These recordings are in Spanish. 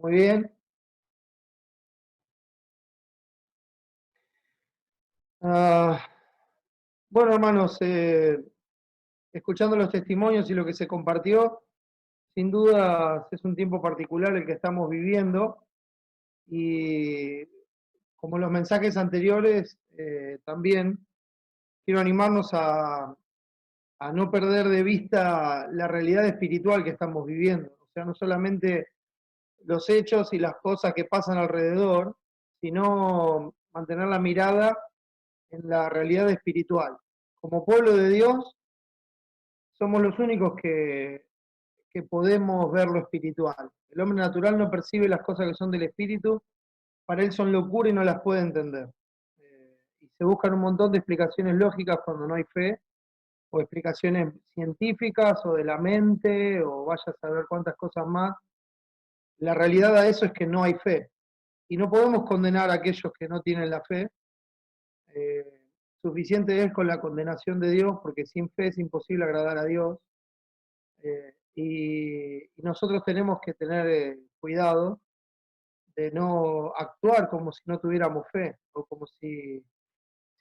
Muy bien. Ah, bueno, hermanos, escuchando los testimonios y lo que se compartió, sin duda es un tiempo particular el que estamos viviendo y como los mensajes anteriores, también quiero animarnos a no perder de vista la realidad espiritual que estamos viviendo. O sea, no solamente los hechos y las cosas que pasan alrededor, sino mantener la mirada en la realidad espiritual. Como pueblo de Dios, somos los únicos que podemos ver lo espiritual. El hombre natural no percibe las cosas que son del espíritu, para él son locura y no las puede entender. Y se buscan un montón de explicaciones lógicas cuando no hay fe, o explicaciones científicas, o de la mente, o vaya a saber cuántas cosas más. La realidad a eso es que no hay fe. Y no podemos condenar a aquellos que no tienen la fe. Eh, Suficiente es con la condenación de Dios, porque sin fe es imposible agradar a Dios. Y nosotros tenemos que tener cuidado de no actuar como si no tuviéramos fe, o como si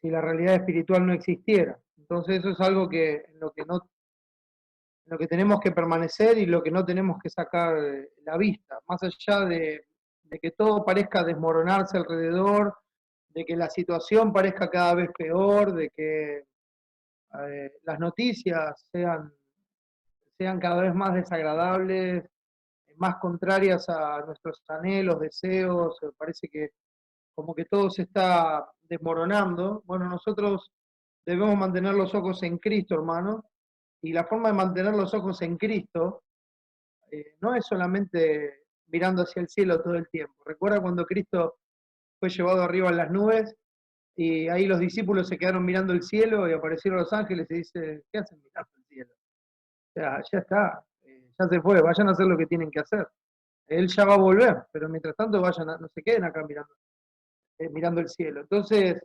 la realidad espiritual no existiera. Entonces eso es algo que en lo que no, en lo que tenemos que permanecer y lo que no tenemos que sacar la vista, más allá de que todo parezca desmoronarse alrededor, de que la situación parezca cada vez peor, de que las noticias sean cada vez más desagradables, más contrarias a nuestros anhelos, deseos, parece que como que todo se está desmoronando. Bueno, nosotros debemos mantener los ojos en Cristo, hermano, y la forma de mantener los ojos en Cristo no es solamente mirando hacia el cielo todo el tiempo. Recuerda cuando Cristo fue llevado arriba en las nubes y ahí los discípulos se quedaron mirando el cielo y aparecieron los ángeles y dice, ¿qué hacen mirando el cielo? O sea, ya está, ya se fue, vayan a hacer lo que tienen que hacer. Él ya va a volver, pero mientras tanto no se queden acá mirando el cielo. Entonces,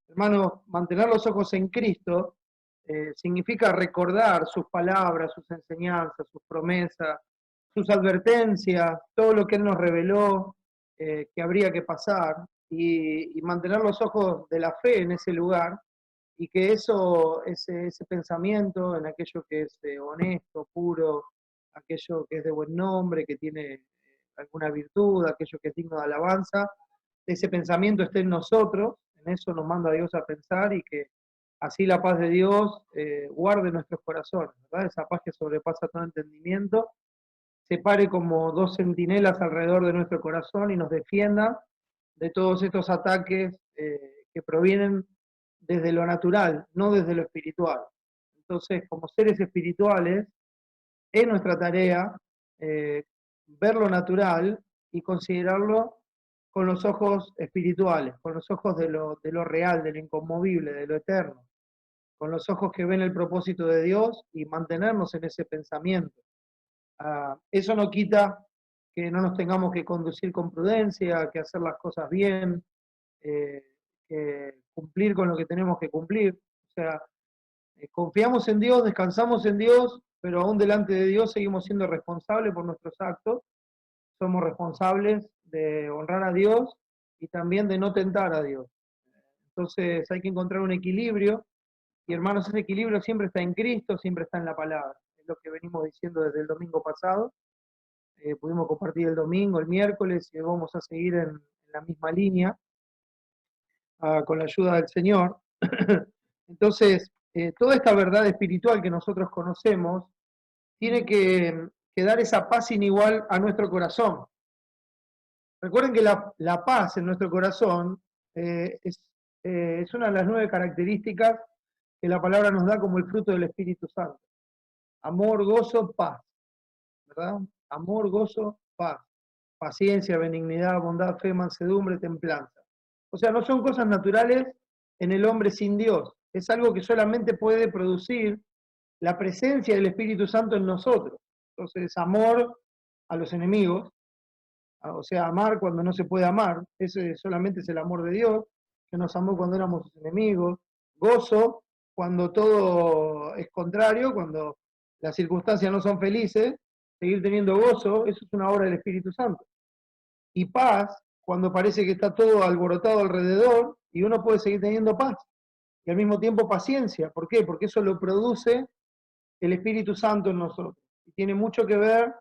hermanos, mantener los ojos en Cristo significa recordar sus palabras, sus enseñanzas, sus promesas, sus advertencias, todo lo que Él nos reveló que habría que pasar, y mantener los ojos de la fe en ese lugar, y que ese pensamiento en aquello que es honesto, puro, aquello que es de buen nombre, que tiene alguna virtud, aquello que es digno de alabanza, ese pensamiento esté en nosotros, en eso nos manda Dios a pensar, y que así la paz de Dios guarde nuestros corazones, ¿verdad? Esa paz que sobrepasa todo entendimiento, se pare como dos centinelas alrededor de nuestro corazón y nos defienda de todos estos ataques que provienen desde lo natural, no desde lo espiritual. Entonces, como seres espirituales, es nuestra tarea ver lo natural y considerarlo con los ojos espirituales, con los ojos de lo real, de lo inconmovible, de lo eterno, con los ojos que ven el propósito de Dios y mantenernos en ese pensamiento. Eso no quita que no nos tengamos que conducir con prudencia, que hacer las cosas bien, eh, que cumplir con lo que tenemos que cumplir. O sea, confiamos en Dios, descansamos en Dios, pero aún delante de Dios seguimos siendo responsables por nuestros actos. Somos responsables de honrar a Dios y también de no tentar a Dios. Entonces hay que encontrar un equilibrio, y hermanos, ese equilibrio siempre está en Cristo, siempre está en la palabra. Es lo que venimos diciendo desde el domingo pasado. Pudimos compartir el domingo, el miércoles, y vamos a seguir en la misma línea, con la ayuda del Señor. Entonces, toda esta verdad espiritual que nosotros conocemos tiene que dar esa paz sin igual a nuestro corazón. Recuerden que la paz en nuestro corazón es una de las 9 características que la palabra nos da como el fruto del Espíritu Santo. Amor, gozo, paz, ¿verdad? Amor, gozo, paz. Paciencia, benignidad, bondad, fe, mansedumbre, templanza. O sea, no son cosas naturales en el hombre sin Dios. Es algo que solamente puede producir la presencia del Espíritu Santo en nosotros. Entonces, amor a los enemigos, o sea, amar cuando no se puede amar, ese solamente es el amor de Dios, que nos amó cuando éramos sus enemigos. Gozo cuando todo es contrario, cuando las circunstancias no son felices, seguir teniendo gozo, eso es una obra del Espíritu Santo. y paz cuando parece que está todo alborotado alrededor y uno puede seguir teniendo paz. Y al mismo tiempo paciencia. ¿Por qué? Porque eso lo produce el Espíritu Santo en nosotros. Y tiene mucho que ver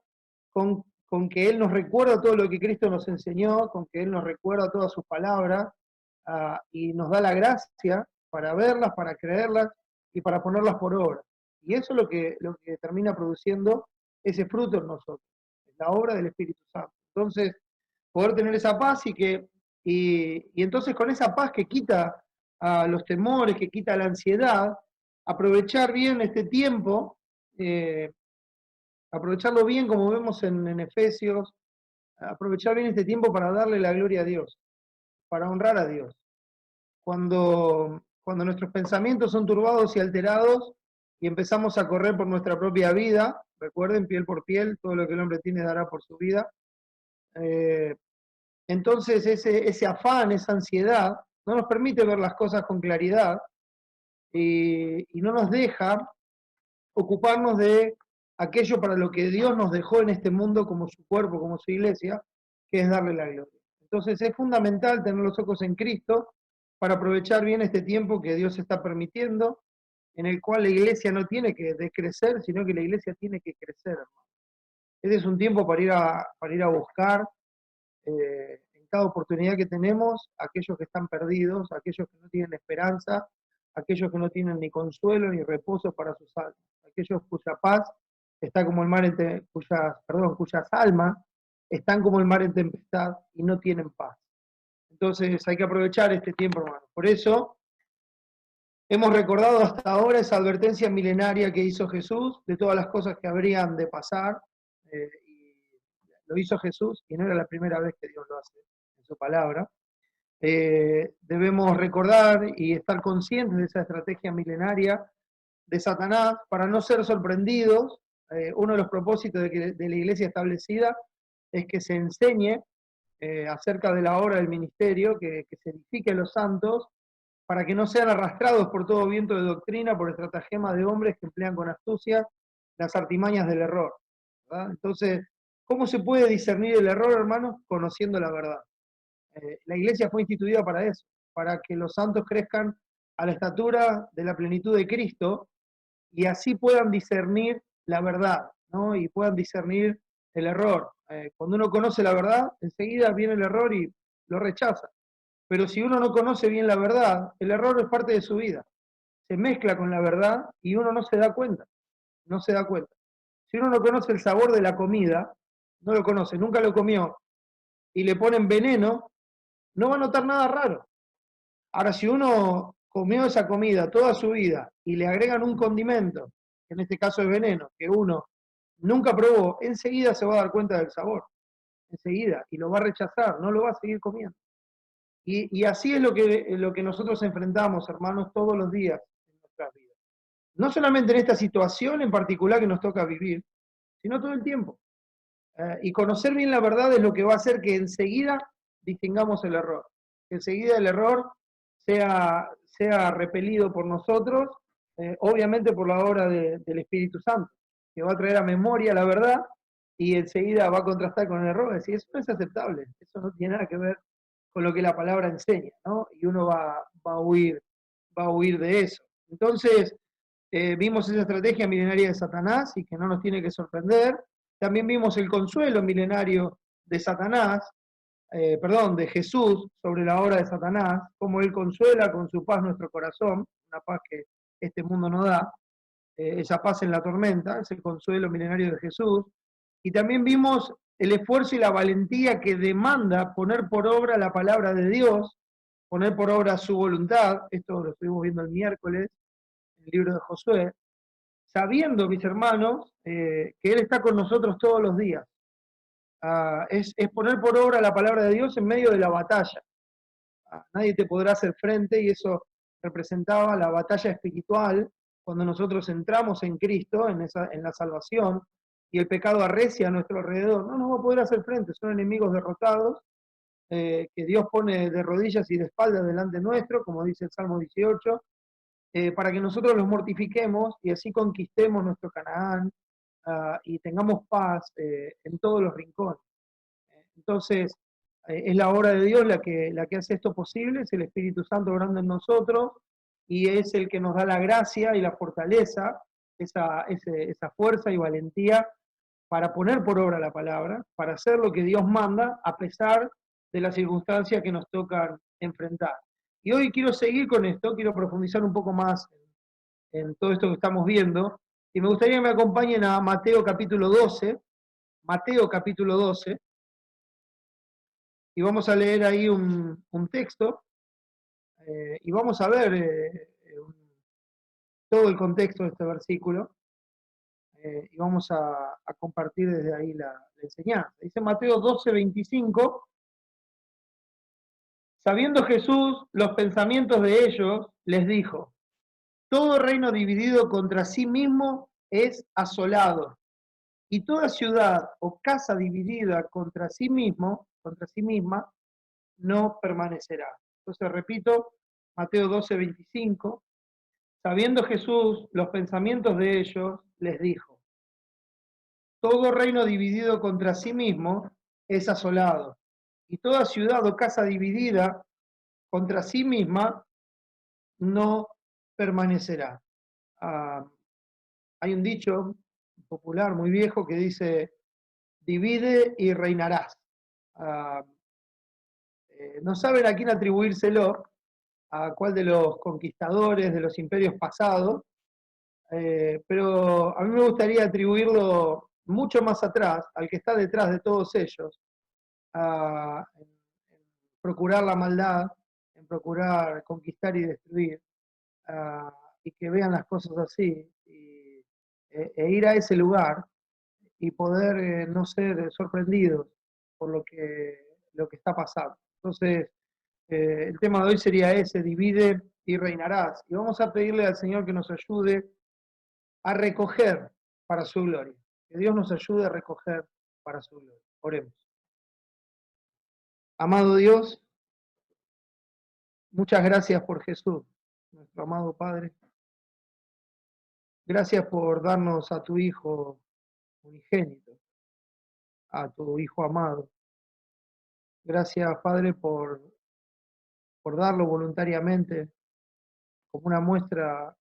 con que Él nos recuerda todo lo que Cristo nos enseñó, con que Él nos recuerda todas sus palabras, y nos da la gracia para verlas, para creerlas y para ponerlas por obra. Y eso es lo que termina produciendo ese fruto en nosotros, la obra del Espíritu Santo. Entonces, poder tener esa paz y entonces con esa paz que quita los temores, que quita la ansiedad, aprovechar bien este tiempo, eh, aprovecharlo bien como vemos en Efesios, aprovechar bien este tiempo para darle la gloria a Dios, para honrar a Dios. Cuando nuestros pensamientos son turbados y alterados y empezamos a correr por nuestra propia vida, recuerden, piel por piel, todo lo que el hombre tiene dará por su vida, eh, entonces ese afán, esa ansiedad, no nos permite ver las cosas con claridad y no nos deja ocuparnos de aquello para lo que Dios nos dejó en este mundo como su cuerpo, como su iglesia, que es darle la gloria. Entonces es fundamental tener los ojos en Cristo para aprovechar bien este tiempo que Dios está permitiendo, en el cual la iglesia no tiene que decrecer, sino que la iglesia tiene que crecer. Este es un tiempo para ir a buscar en cada oportunidad que tenemos aquellos que están perdidos, aquellos que no tienen esperanza, aquellos que no tienen ni consuelo ni reposo para sus almas, aquellos cuya paz está como el mar cuyas almas están como el mar en tempestad y no tienen paz. Entonces hay que aprovechar este tiempo, hermano. Por eso hemos recordado hasta ahora esa advertencia milenaria que hizo Jesús de todas las cosas que habrían de pasar. Y lo hizo Jesús y no era la primera vez que Dios lo hace en su palabra. Debemos recordar y estar conscientes de esa estrategia milenaria de Satanás para no ser sorprendidos. Uno de los propósitos de la iglesia establecida es que se enseñe acerca de la obra del ministerio, que se edifique a los santos, para que no sean arrastrados por todo viento de doctrina, por estratagemas de hombres que emplean con astucia las artimañas del error, ¿verdad? Entonces, ¿cómo se puede discernir el error, hermanos? Conociendo la verdad. La iglesia fue instituida para eso, para que los santos crezcan a la estatura de la plenitud de Cristo y así puedan discernir la verdad, ¿no? Y puedan discernir el error. Cuando uno conoce la verdad, enseguida viene el error y lo rechaza. Pero si uno no conoce bien la verdad, el error es parte de su vida. Se mezcla con la verdad y uno no se da cuenta, no se da cuenta. Si uno no conoce el sabor de la comida, no lo conoce, nunca lo comió, y le ponen veneno, no va a notar nada raro. Ahora, si uno comió esa comida toda su vida y le agregan un condimento, que en este caso es veneno, que uno nunca probó, enseguida se va a dar cuenta del sabor, enseguida, y lo va a rechazar, no lo va a seguir comiendo. Y así es lo que nosotros enfrentamos, hermanos, todos los días en nuestras vidas. No solamente en esta situación en particular que nos toca vivir, sino todo el tiempo. Y conocer bien la verdad es lo que va a hacer que enseguida distingamos el error. Que enseguida el error sea repelido por nosotros, obviamente por la obra del Espíritu Santo, que va a traer a memoria la verdad y enseguida va a contrastar con el error. Es decir, eso no es aceptable, eso no tiene nada que ver con lo que la palabra enseña, ¿no? Y uno va a huir de eso. Entonces, vimos esa estrategia milenaria de Satanás y que no nos tiene que sorprender. También vimos el consuelo milenario de Satanás, de Jesús sobre la obra de Satanás, cómo él consuela con su paz nuestro corazón, una paz que este mundo no da, esa paz en la tormenta, es el consuelo milenario de Jesús. Y también vimos el esfuerzo y la valentía que demanda poner por obra la palabra de Dios, poner por obra su voluntad, esto lo estuvimos viendo el miércoles, en el libro de Josué, sabiendo, mis hermanos, que Él está con nosotros todos los días. Es poner por obra la palabra de Dios en medio de la batalla. Nadie te podrá hacer frente y eso representaba la batalla espiritual cuando nosotros entramos en Cristo, en la salvación, y el pecado arrecia a nuestro alrededor. No nos va a poder hacer frente, son enemigos derrotados, que Dios pone de rodillas y de espaldas delante nuestro, como dice el Salmo 18, para que nosotros los mortifiquemos y así conquistemos nuestro Canaán y tengamos paz en todos los rincones. Entonces, Es la obra de Dios la que hace esto posible, es el Espíritu Santo obrando en nosotros, y es el que nos da la gracia y la fortaleza, esa fuerza y valentía para poner por obra la palabra, para hacer lo que Dios manda, a pesar de las circunstancias que nos tocan enfrentar. Y hoy quiero seguir con esto, quiero profundizar un poco más en todo esto que estamos viendo, y me gustaría que me acompañen a Mateo capítulo 12, Mateo capítulo 12, y vamos a leer ahí un texto, y vamos a ver todo el contexto de este versículo, y vamos a compartir desde ahí la enseñanza. Dice Mateo 12, 25, sabiendo Jesús los pensamientos de ellos, les dijo, todo reino dividido contra sí mismo es asolado, y toda ciudad o casa dividida contra sí mismo, contra sí misma, no permanecerá. Entonces repito, Mateo 12, 25, sabiendo Jesús los pensamientos de ellos, les dijo, todo reino dividido contra sí mismo es asolado, y toda ciudad o casa dividida contra sí misma no permanecerá. Ah, hay un dicho popular muy viejo que dice, divide y reinarás. Ah, no saben a quién atribuírselo, a cuál de los conquistadores de los imperios pasados, pero a mí me gustaría atribuirlo mucho más atrás, al que está detrás de todos ellos, en procurar la maldad, en procurar conquistar y destruir, y que vean las cosas así, e ir a ese lugar y poder no ser sorprendidos por lo que está pasando. Entonces, el tema de hoy sería ese, divide y reinarás. Y vamos a pedirle al Señor que nos ayude a recoger para su gloria. Que Dios nos ayude a recoger para su gloria. Oremos. Amado Dios, muchas gracias por Jesús, nuestro amado Padre. Gracias por darnos a tu Hijo unigénito, a tu Hijo amado. Gracias, Padre, por darlo voluntariamente como una muestra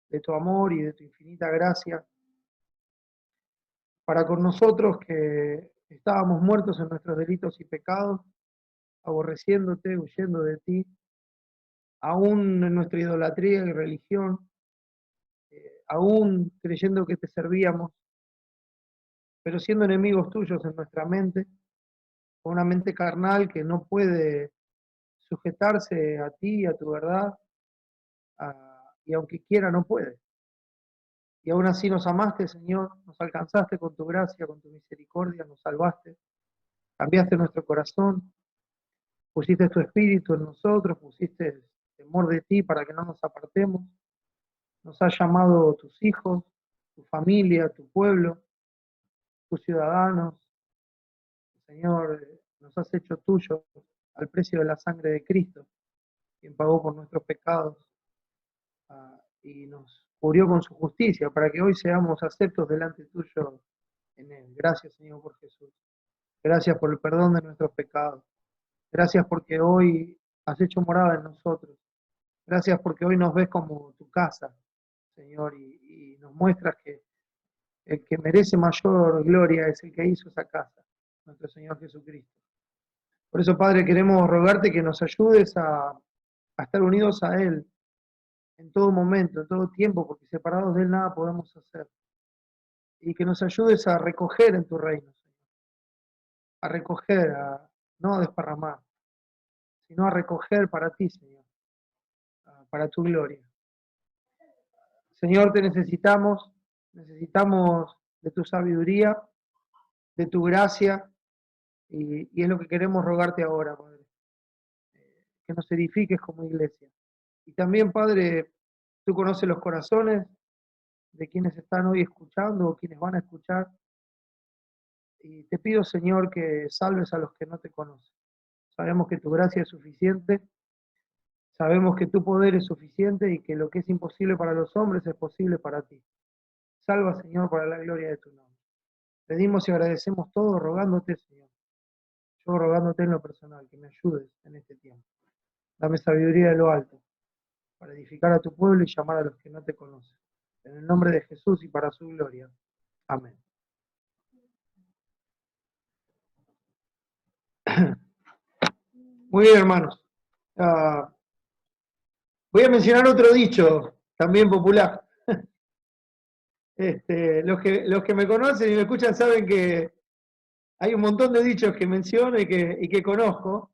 de tu amor y de tu infinita gracia para con nosotros que estábamos muertos en nuestros delitos y pecados, aborreciéndote, huyendo de ti, aún en nuestra idolatría y religión, aún creyendo que te servíamos, pero siendo enemigos tuyos en nuestra mente, con una mente carnal que no puede sujetarse a ti, a tu verdad, y aunque quiera no puede. Y aún así nos amaste, Señor, nos alcanzaste con tu gracia, con tu misericordia, nos salvaste, cambiaste nuestro corazón, pusiste tu espíritu en nosotros, pusiste temor de ti para que no nos apartemos, nos has llamado tus hijos, tu familia, tu pueblo, tus ciudadanos, Señor, nos has hecho tuyos al precio de la sangre de Cristo, quien pagó por nuestros pecados y nos cubrió con su justicia para que hoy seamos aceptos delante tuyo en Él. Gracias, Señor, por Jesús. Gracias por el perdón de nuestros pecados. Gracias porque hoy has hecho morada en nosotros. Gracias porque hoy nos ves como tu casa, Señor, y nos muestras que el que merece mayor gloria es el que hizo esa casa, nuestro Señor Jesucristo. Por eso, Padre, queremos rogarte que nos ayudes a estar unidos a Él en todo momento, en todo tiempo, porque separados de Él nada podemos hacer. Y que nos ayudes a recoger en tu reino, Señor. A recoger, no a desparramar, sino a recoger para ti, Señor, para tu gloria. Señor, te necesitamos de tu sabiduría, de tu gracia, y es lo que queremos rogarte ahora, Padre. Que nos edifiques como iglesia. Y también, Padre, tú conoces los corazones de quienes están hoy escuchando o quienes van a escuchar. Y te pido, Señor, que salves a los que no te conocen. Sabemos que tu gracia es suficiente, sabemos que tu poder es suficiente y que lo que es imposible para los hombres es posible para ti. Salva, Señor, para la gloria de tu nombre. Pedimos y agradecemos todo rogándote, Señor. yo rogándote en lo personal, que me ayudes en este tiempo. Dame sabiduría de lo alto, para edificar a tu pueblo y llamar a los que no te conocen. En el nombre de Jesús y para su gloria. Amén. Muy bien, hermanos. Voy a mencionar otro dicho, también popular. Los que me conocen y me escuchan saben que hay un montón de dichos que menciono y que conozco.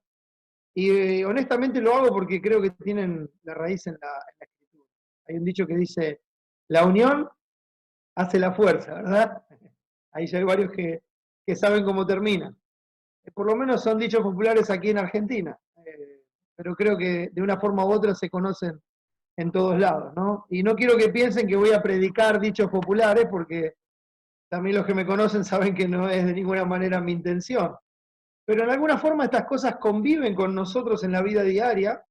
Y honestamente lo hago porque creo que tienen la raíz en la escritura. Hay un dicho que dice, la unión hace la fuerza, ¿verdad? Ahí ya hay varios que saben cómo termina. Por lo menos son dichos populares aquí en Argentina, pero creo que de una forma u otra se conocen en todos lados, ¿no? Y no quiero que piensen que voy a predicar dichos populares, porque también los que me conocen saben que no es de ninguna manera mi intención. Pero en alguna forma estas cosas conviven con nosotros en la vida diaria,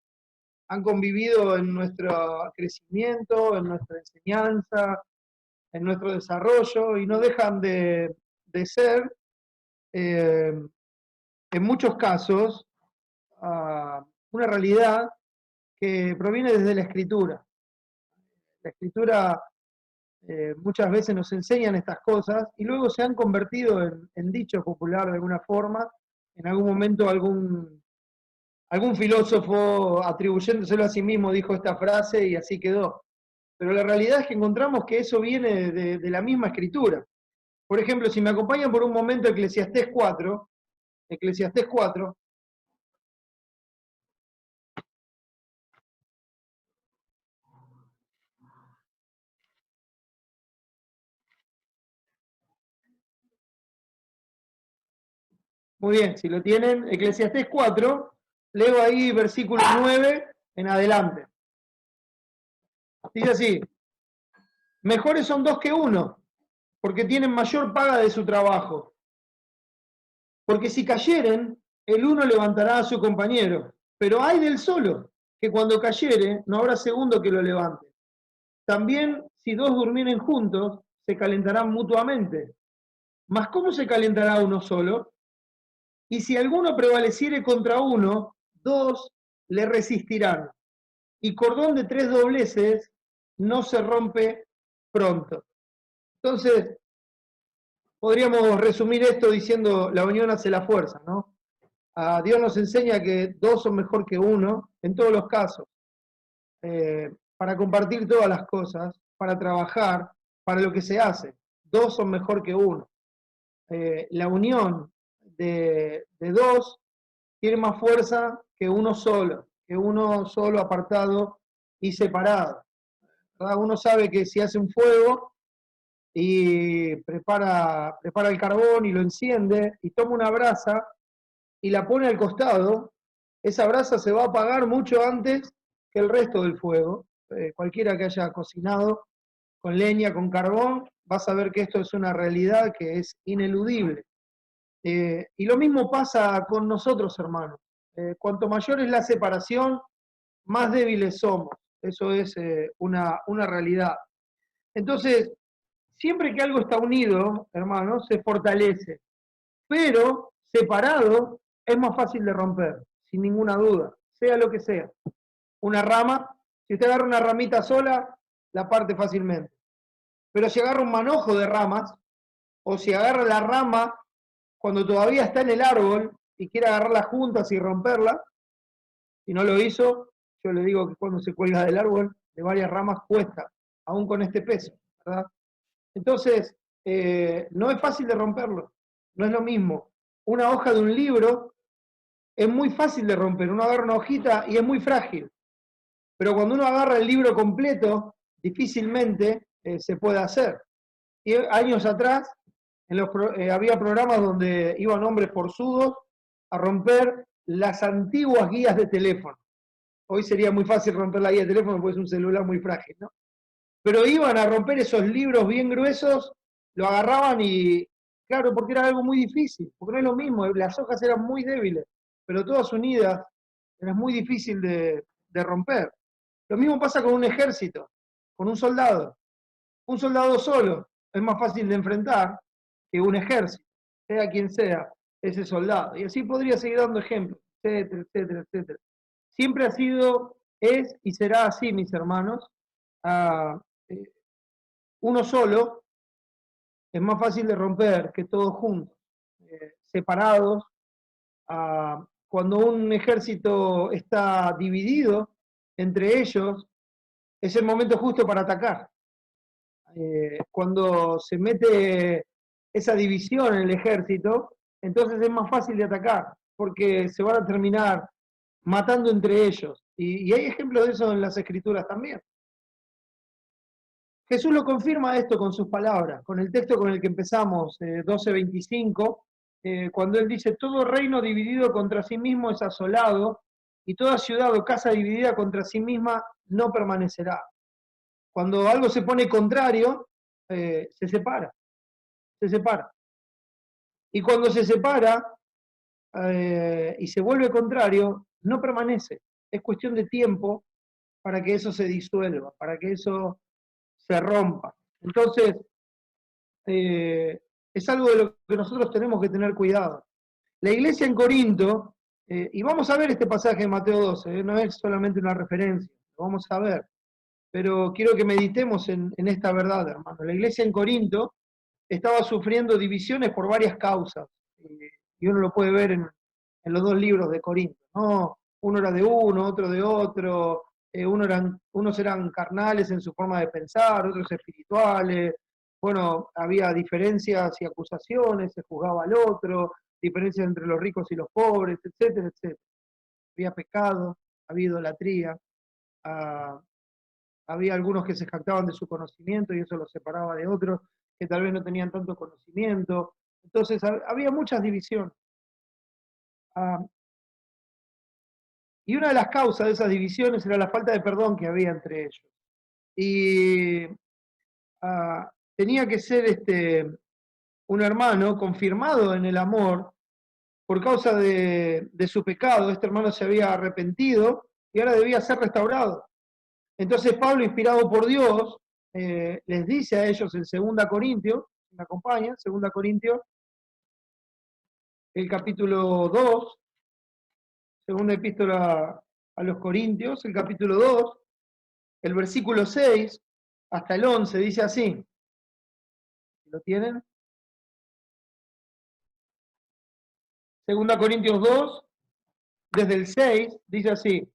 han convivido en nuestro crecimiento, en nuestra enseñanza, en nuestro desarrollo, y no dejan de ser, eh, en muchos casos, una realidad que proviene desde la Escritura. La Escritura muchas veces nos enseñan estas cosas y luego se han convertido en dicho popular de alguna forma. En algún momento algún filósofo atribuyéndoselo a sí mismo dijo esta frase y así quedó. Pero la realidad es que encontramos que eso viene de la misma Escritura. Por ejemplo, si me acompañan por un momento a Eclesiastés 4, Eclesiastés 4, muy bien, si lo tienen, Eclesiastés 4, leo ahí versículo 9 en adelante. Dice así, mejores son dos que uno, porque tienen mayor paga de su trabajo. Porque si cayeren, el uno levantará a su compañero, pero hay del solo, que cuando cayere no habrá segundo que lo levante. También si dos durmieren juntos, se calentarán mutuamente. Mas ¿cómo se calentará uno solo? Y si alguno prevaleciere contra uno, dos le resistirán. Y cordón de tres dobleces no se rompe pronto. Entonces, podríamos resumir esto diciendo la unión hace la fuerza, ¿no? Dios nos enseña que dos son mejor que uno en todos los casos, para compartir todas las cosas, para trabajar, para lo que se hace. Dos son mejor que uno. La unión de dos tiene más fuerza que uno solo apartado y separado. ¿Verdad? Uno sabe que si hace un fuego y prepara el carbón y lo enciende y toma una brasa y la pone al costado, esa brasa se va a apagar mucho antes que el resto del fuego. Cualquiera que haya cocinado con leña, con carbón, va a saber que esto es una realidad que es ineludible. Y lo mismo pasa con nosotros, hermanos. Cuanto mayor es la separación, más débiles somos. Eso es una realidad. Entonces, siempre que algo está unido, hermanos, se fortalece. Pero separado es más fácil de romper, sin ninguna duda, sea lo que sea. Una rama, si usted agarra una ramita sola, la parte fácilmente. Pero si agarra un manojo de ramas, o si agarra la rama cuando todavía está en el árbol y quiere agarrarla juntas y romperla, si no lo hizo, yo le digo que cuando se cuelga del árbol, de varias ramas cuesta, aún con este peso, ¿verdad? Entonces, no es fácil de romperlo, no es lo mismo. Una hoja de un libro es muy fácil de romper, uno agarra una hojita y es muy frágil, pero cuando uno agarra el libro completo, difícilmente se puede hacer. Y años atrás había programas donde iban hombres forzudos a romper las antiguas guías de teléfono. Hoy sería muy fácil romper la guía de teléfono porque es un celular muy frágil, ¿no? Pero iban a romper esos libros bien gruesos, lo agarraban y, claro, porque era algo muy difícil, porque no es lo mismo, las hojas eran muy débiles, pero todas unidas, era muy difícil de romper. Lo mismo pasa con un ejército, con un soldado. Un soldado solo es más fácil de enfrentar que un ejército, sea quien sea. ese soldado. Y así podría seguir dando ejemplos, etcétera, etcétera, etcétera. Siempre ha sido, es y será así, mis hermanos. Ah, uno solo es más fácil de romper que todos juntos, separados. Cuando un ejército está dividido entre ellos, es el momento justo para atacar. Cuando se mete esa división en el ejército, entonces es más fácil de atacar, porque se van a terminar matando entre ellos. Y hay ejemplos de eso en las escrituras también. Jesús lo confirma esto con sus palabras, con el texto con el que empezamos, 12:25, cuando él dice, todo reino dividido contra sí mismo es asolado, y toda ciudad o casa dividida contra sí misma no permanecerá. Cuando algo se pone contrario, se separa, se separa. Y cuando se separa y se vuelve contrario, no permanece. Es cuestión de tiempo para que eso se disuelva, para que eso se rompa. Entonces, es algo de lo que nosotros tenemos que tener cuidado. La iglesia en Corinto, y vamos a ver este pasaje de Mateo 12, no es solamente una referencia, lo vamos a ver, pero quiero que meditemos en esta verdad, hermano. La iglesia en Corinto estaba sufriendo divisiones por varias causas, y uno lo puede ver en los dos libros de Corinto, ¿no? Uno era de uno, otro de otro, unos eran carnales en su forma de pensar, otros espirituales, bueno, había diferencias y acusaciones, se juzgaba al otro, diferencias entre los ricos y los pobres, etcétera, etcétera. Había pecado, había idolatría, ah, había algunos que se jactaban de su conocimiento y eso los separaba de otros que tal vez no tenían tanto conocimiento. Entonces había muchas divisiones. Ah, y una de las causas de esas divisiones era la falta de perdón que había entre ellos. Y tenía que ser un hermano confirmado en el amor por causa de su pecado. Este hermano se había arrepentido y ahora debía ser restaurado. Entonces Pablo, inspirado por Dios, les dice a ellos en 2 Corintios, ¿me acompañan? 2 Corintios, el capítulo 2, segunda epístola a los Corintios, el capítulo 2, el versículo 6 hasta el 11, dice así. ¿Lo tienen? 2 Corintios 2, desde el 6, dice así.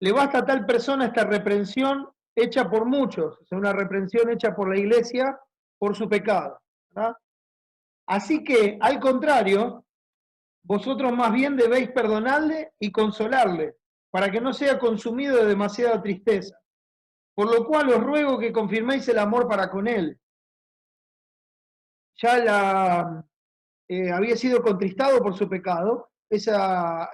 Le basta a tal persona esta reprensión hecha por muchos, o sea, una reprensión hecha por la iglesia por su pecado, ¿verdad? Así que, al contrario, vosotros más bien debéis perdonarle y consolarle, para que no sea consumido de demasiada tristeza. Por lo cual os ruego que confirméis el amor para con él. Ya había sido contristado por su pecado, esa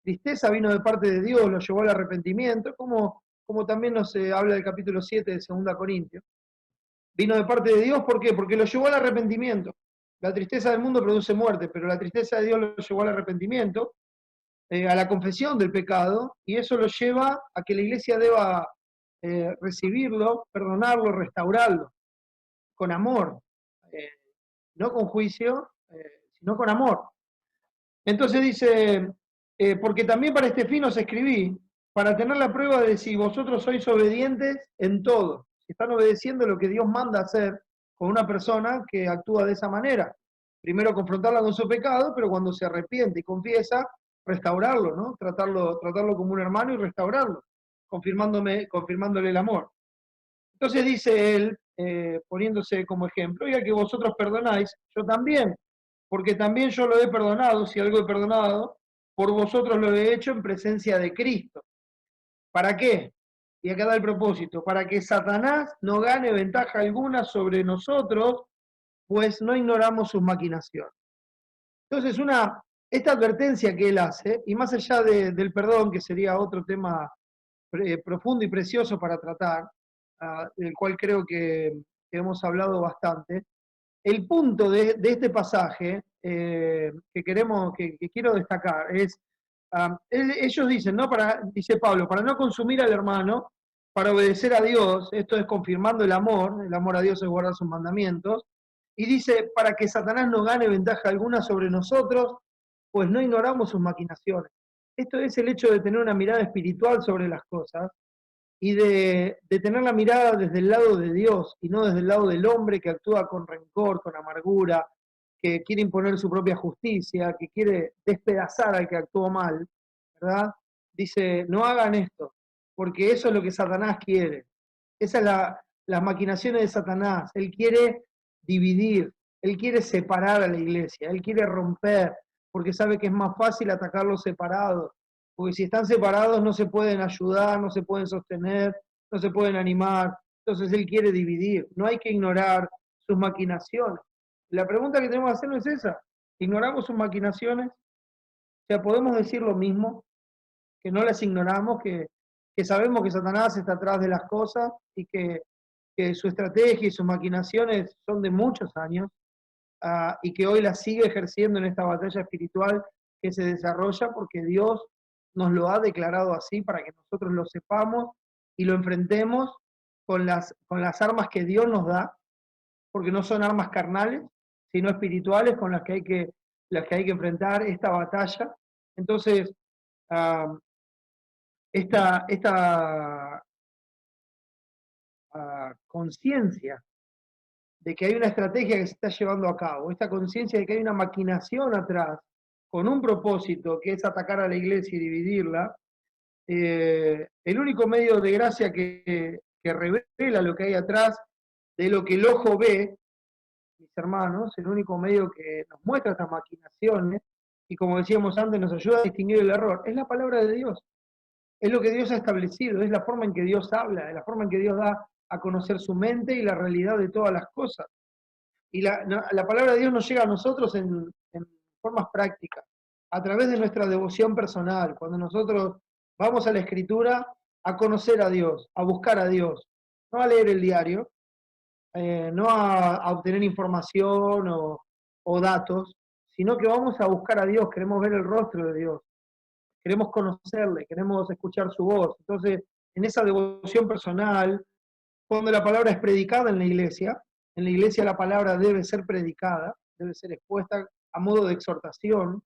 tristeza vino de parte de Dios, lo llevó al arrepentimiento, como también nos habla del capítulo 7 de 2 Corintios. Vino de parte de Dios, ¿por qué? Porque lo llevó al arrepentimiento. La tristeza del mundo produce muerte, pero la tristeza de Dios lo llevó al arrepentimiento, a la confesión del pecado, y eso lo lleva a que la iglesia deba recibirlo, perdonarlo, restaurarlo, con amor, no con juicio, sino con amor. Entonces dice, porque también para este fin os escribí, para tener la prueba de si vosotros sois obedientes en todo, si están obedeciendo lo que Dios manda hacer con una persona que actúa de esa manera. Primero confrontarla con su pecado, pero cuando se arrepiente y confiesa, restaurarlo, ¿no? Tratarlo como un hermano y restaurarlo, confirmándole el amor. Entonces dice él, poniéndose como ejemplo, ya que vosotros perdonáis, yo también, porque también yo lo he perdonado, si algo he perdonado, por vosotros lo he hecho en presencia de Cristo. ¿Para qué? Y acá da el propósito, para que Satanás no gane ventaja alguna sobre nosotros, pues no ignoramos sus maquinaciones. Entonces, esta advertencia que él hace, y más allá del perdón, que sería otro tema profundo y precioso para tratar, del cual creo que hemos hablado bastante, el punto de este pasaje que quiero destacar es, ellos dicen, ¿no? Dice Pablo, para no consumir al hermano, para obedecer a Dios, esto es confirmando el amor a Dios es guardar sus mandamientos, Y dice, para que Satanás no gane ventaja alguna sobre nosotros, pues no ignoramos sus maquinaciones. Esto es el hecho de tener una mirada espiritual sobre las cosas y de tener la mirada desde el lado de Dios y no desde el lado del hombre que actúa con rencor, con amargura, que quiere imponer su propia justicia, que quiere despedazar al que actuó mal, ¿verdad? Dice, no hagan esto, porque eso es lo que Satanás quiere. Esas son las maquinaciones de Satanás. Él quiere dividir, él quiere separar a la iglesia, él quiere romper, porque sabe que es más fácil atacarlos separados, porque si están separados no se pueden ayudar, no se pueden sostener, no se pueden animar. Entonces él quiere dividir. No hay que ignorar sus maquinaciones. La pregunta que tenemos que hacernos es esa. ¿Ignoramos sus maquinaciones? O sea, podemos decir lo mismo, que no las ignoramos, que sabemos que Satanás está atrás de las cosas y que su estrategia y sus maquinaciones son de muchos años, y que hoy las sigue ejerciendo en esta batalla espiritual que se desarrolla porque Dios nos lo ha declarado así para que nosotros lo sepamos y lo enfrentemos con las armas que Dios nos da, porque no son armas carnales, sino espirituales con las que hay que enfrentar esta batalla. Entonces, uh, esta conciencia de que hay una estrategia que se está llevando a cabo, esta conciencia de que hay una maquinación atrás, con un propósito que es atacar a la iglesia y dividirla, el único medio de gracia que revela lo que hay atrás de lo que el ojo ve, mis hermanos, el único medio que nos muestra estas maquinaciones, y como decíamos antes, nos ayuda a distinguir el error, es la palabra de Dios. Es lo que Dios ha establecido, es la forma en que Dios habla, es la forma en que Dios da a conocer su mente y la realidad de todas las cosas. Y la palabra de Dios nos llega a nosotros en formas prácticas, a través de nuestra devoción personal, cuando nosotros vamos a la Escritura a conocer a Dios, a buscar a Dios, no a leer el diario, no a obtener información o datos, sino que vamos a buscar a Dios, queremos ver el rostro de Dios, queremos conocerle, queremos escuchar su voz. Entonces, en esa devoción personal, cuando la palabra es predicada en la iglesia la palabra debe ser predicada, debe ser expuesta a modo de exhortación,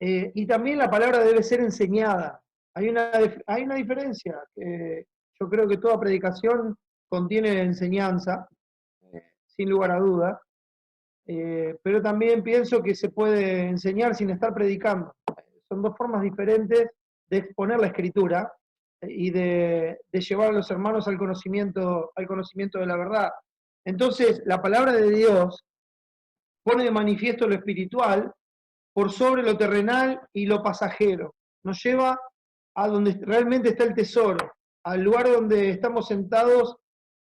y también la palabra debe ser enseñada. Hay una diferencia. Yo creo que toda predicación contiene enseñanza, sin lugar a dudas, pero también pienso que se puede enseñar sin estar predicando. Son dos formas diferentes de exponer la escritura y de llevar a los hermanos al conocimiento de la verdad. Entonces, la palabra de Dios pone de manifiesto lo espiritual por sobre lo terrenal y lo pasajero. Nos lleva a donde realmente está el tesoro, al lugar donde estamos sentados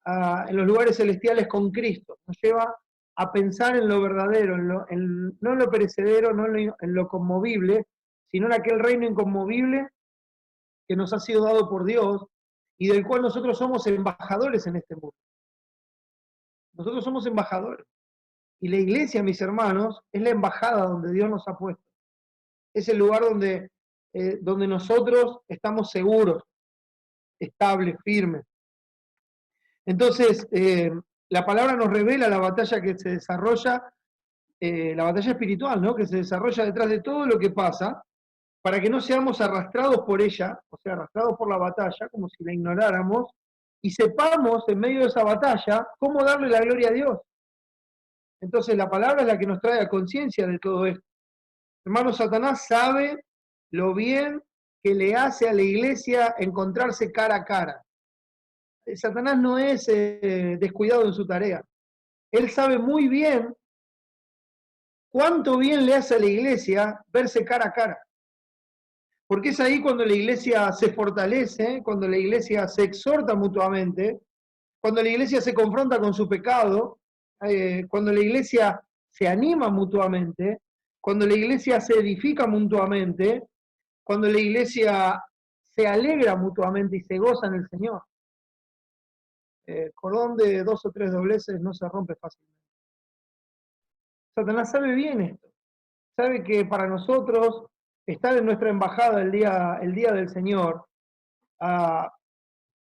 en los lugares celestiales con Cristo. Nos lleva a pensar en lo verdadero, no en lo perecedero, no en lo conmovible, sino en aquel reino inconmovible que nos ha sido dado por Dios y del cual nosotros somos embajadores en este mundo. Nosotros somos embajadores. Y la iglesia, mis hermanos, es la embajada donde Dios nos ha puesto. Es el lugar donde nosotros estamos seguros, estables, firmes. Entonces, la palabra nos revela la batalla que se desarrolla, la batalla espiritual, ¿no? Que se desarrolla detrás de todo lo que pasa, para que no seamos arrastrados por ella, o sea, arrastrados por la batalla, como si la ignoráramos, y sepamos en medio de esa batalla cómo darle la gloria a Dios. Entonces la palabra es la que nos trae a conciencia de todo esto. Hermano, Satanás sabe lo bien que le hace a la iglesia encontrarse cara a cara. Satanás no es descuidado en su tarea. Él sabe muy bien cuánto bien le hace a la iglesia verse cara a cara. Porque es ahí cuando la iglesia se fortalece, cuando la iglesia se exhorta mutuamente, cuando la iglesia se confronta con su pecado, cuando la iglesia se anima mutuamente, cuando la iglesia se edifica mutuamente, cuando la iglesia se alegra mutuamente y se goza en el Señor. Cordón de 2 o 3 dobleces no se rompe fácilmente. Satanás sabe bien esto. Sabe que para nosotros estar en nuestra embajada el día del Señor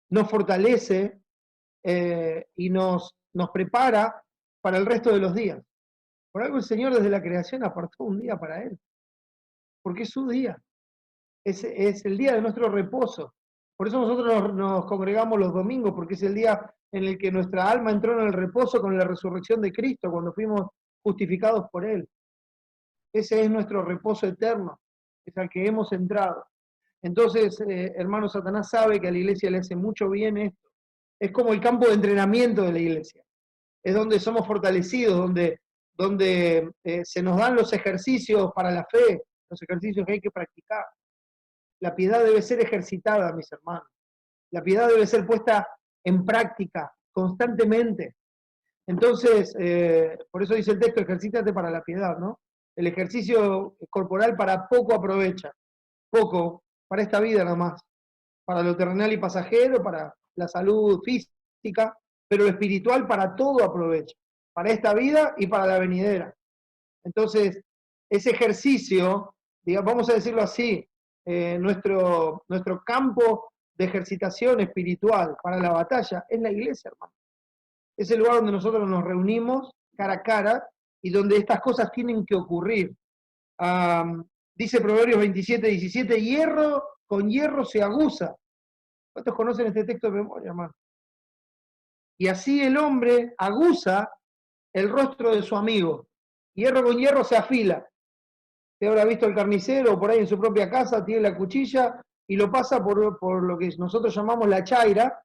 nos fortalece y nos prepara para el resto de los días. Por algo el Señor desde la creación apartó un día para Él, porque es su día, es el día de nuestro reposo. Por eso nosotros nos congregamos los domingos, porque es el día en el que nuestra alma entró en el reposo con la resurrección de Cristo, cuando fuimos justificados por Él. Ese es nuestro reposo eterno, es al que hemos entrado. Entonces, hermano, Satanás sabe que a la iglesia le hace mucho bien esto. Es como el campo de entrenamiento de la iglesia. Es donde somos fortalecidos, donde se nos dan los ejercicios para la fe, los ejercicios que hay que practicar. La piedad debe ser ejercitada, mis hermanos. La piedad debe ser puesta en práctica constantemente. Entonces, por eso dice el texto, ejercítate para la piedad, ¿no? El ejercicio corporal para poco aprovecha, poco, para esta vida nada más, para lo terrenal y pasajero, para la salud física, pero lo espiritual para todo aprovecha, para esta vida y para la venidera. Entonces, ese ejercicio, digamos, vamos a decirlo así, nuestro campo de ejercitación espiritual para la batalla es la iglesia, hermano. Es el lugar donde nosotros nos reunimos cara a cara y donde estas cosas tienen que ocurrir. Dice Proverbios 27:17, hierro con hierro se aguza. ¿Cuántos conocen este texto de memoria, hermano? Y así el hombre aguza el rostro de su amigo. Hierro con hierro se afila. Usted habrá visto el carnicero por ahí en su propia casa, tiene la cuchilla y lo pasa por lo que nosotros llamamos la chaira,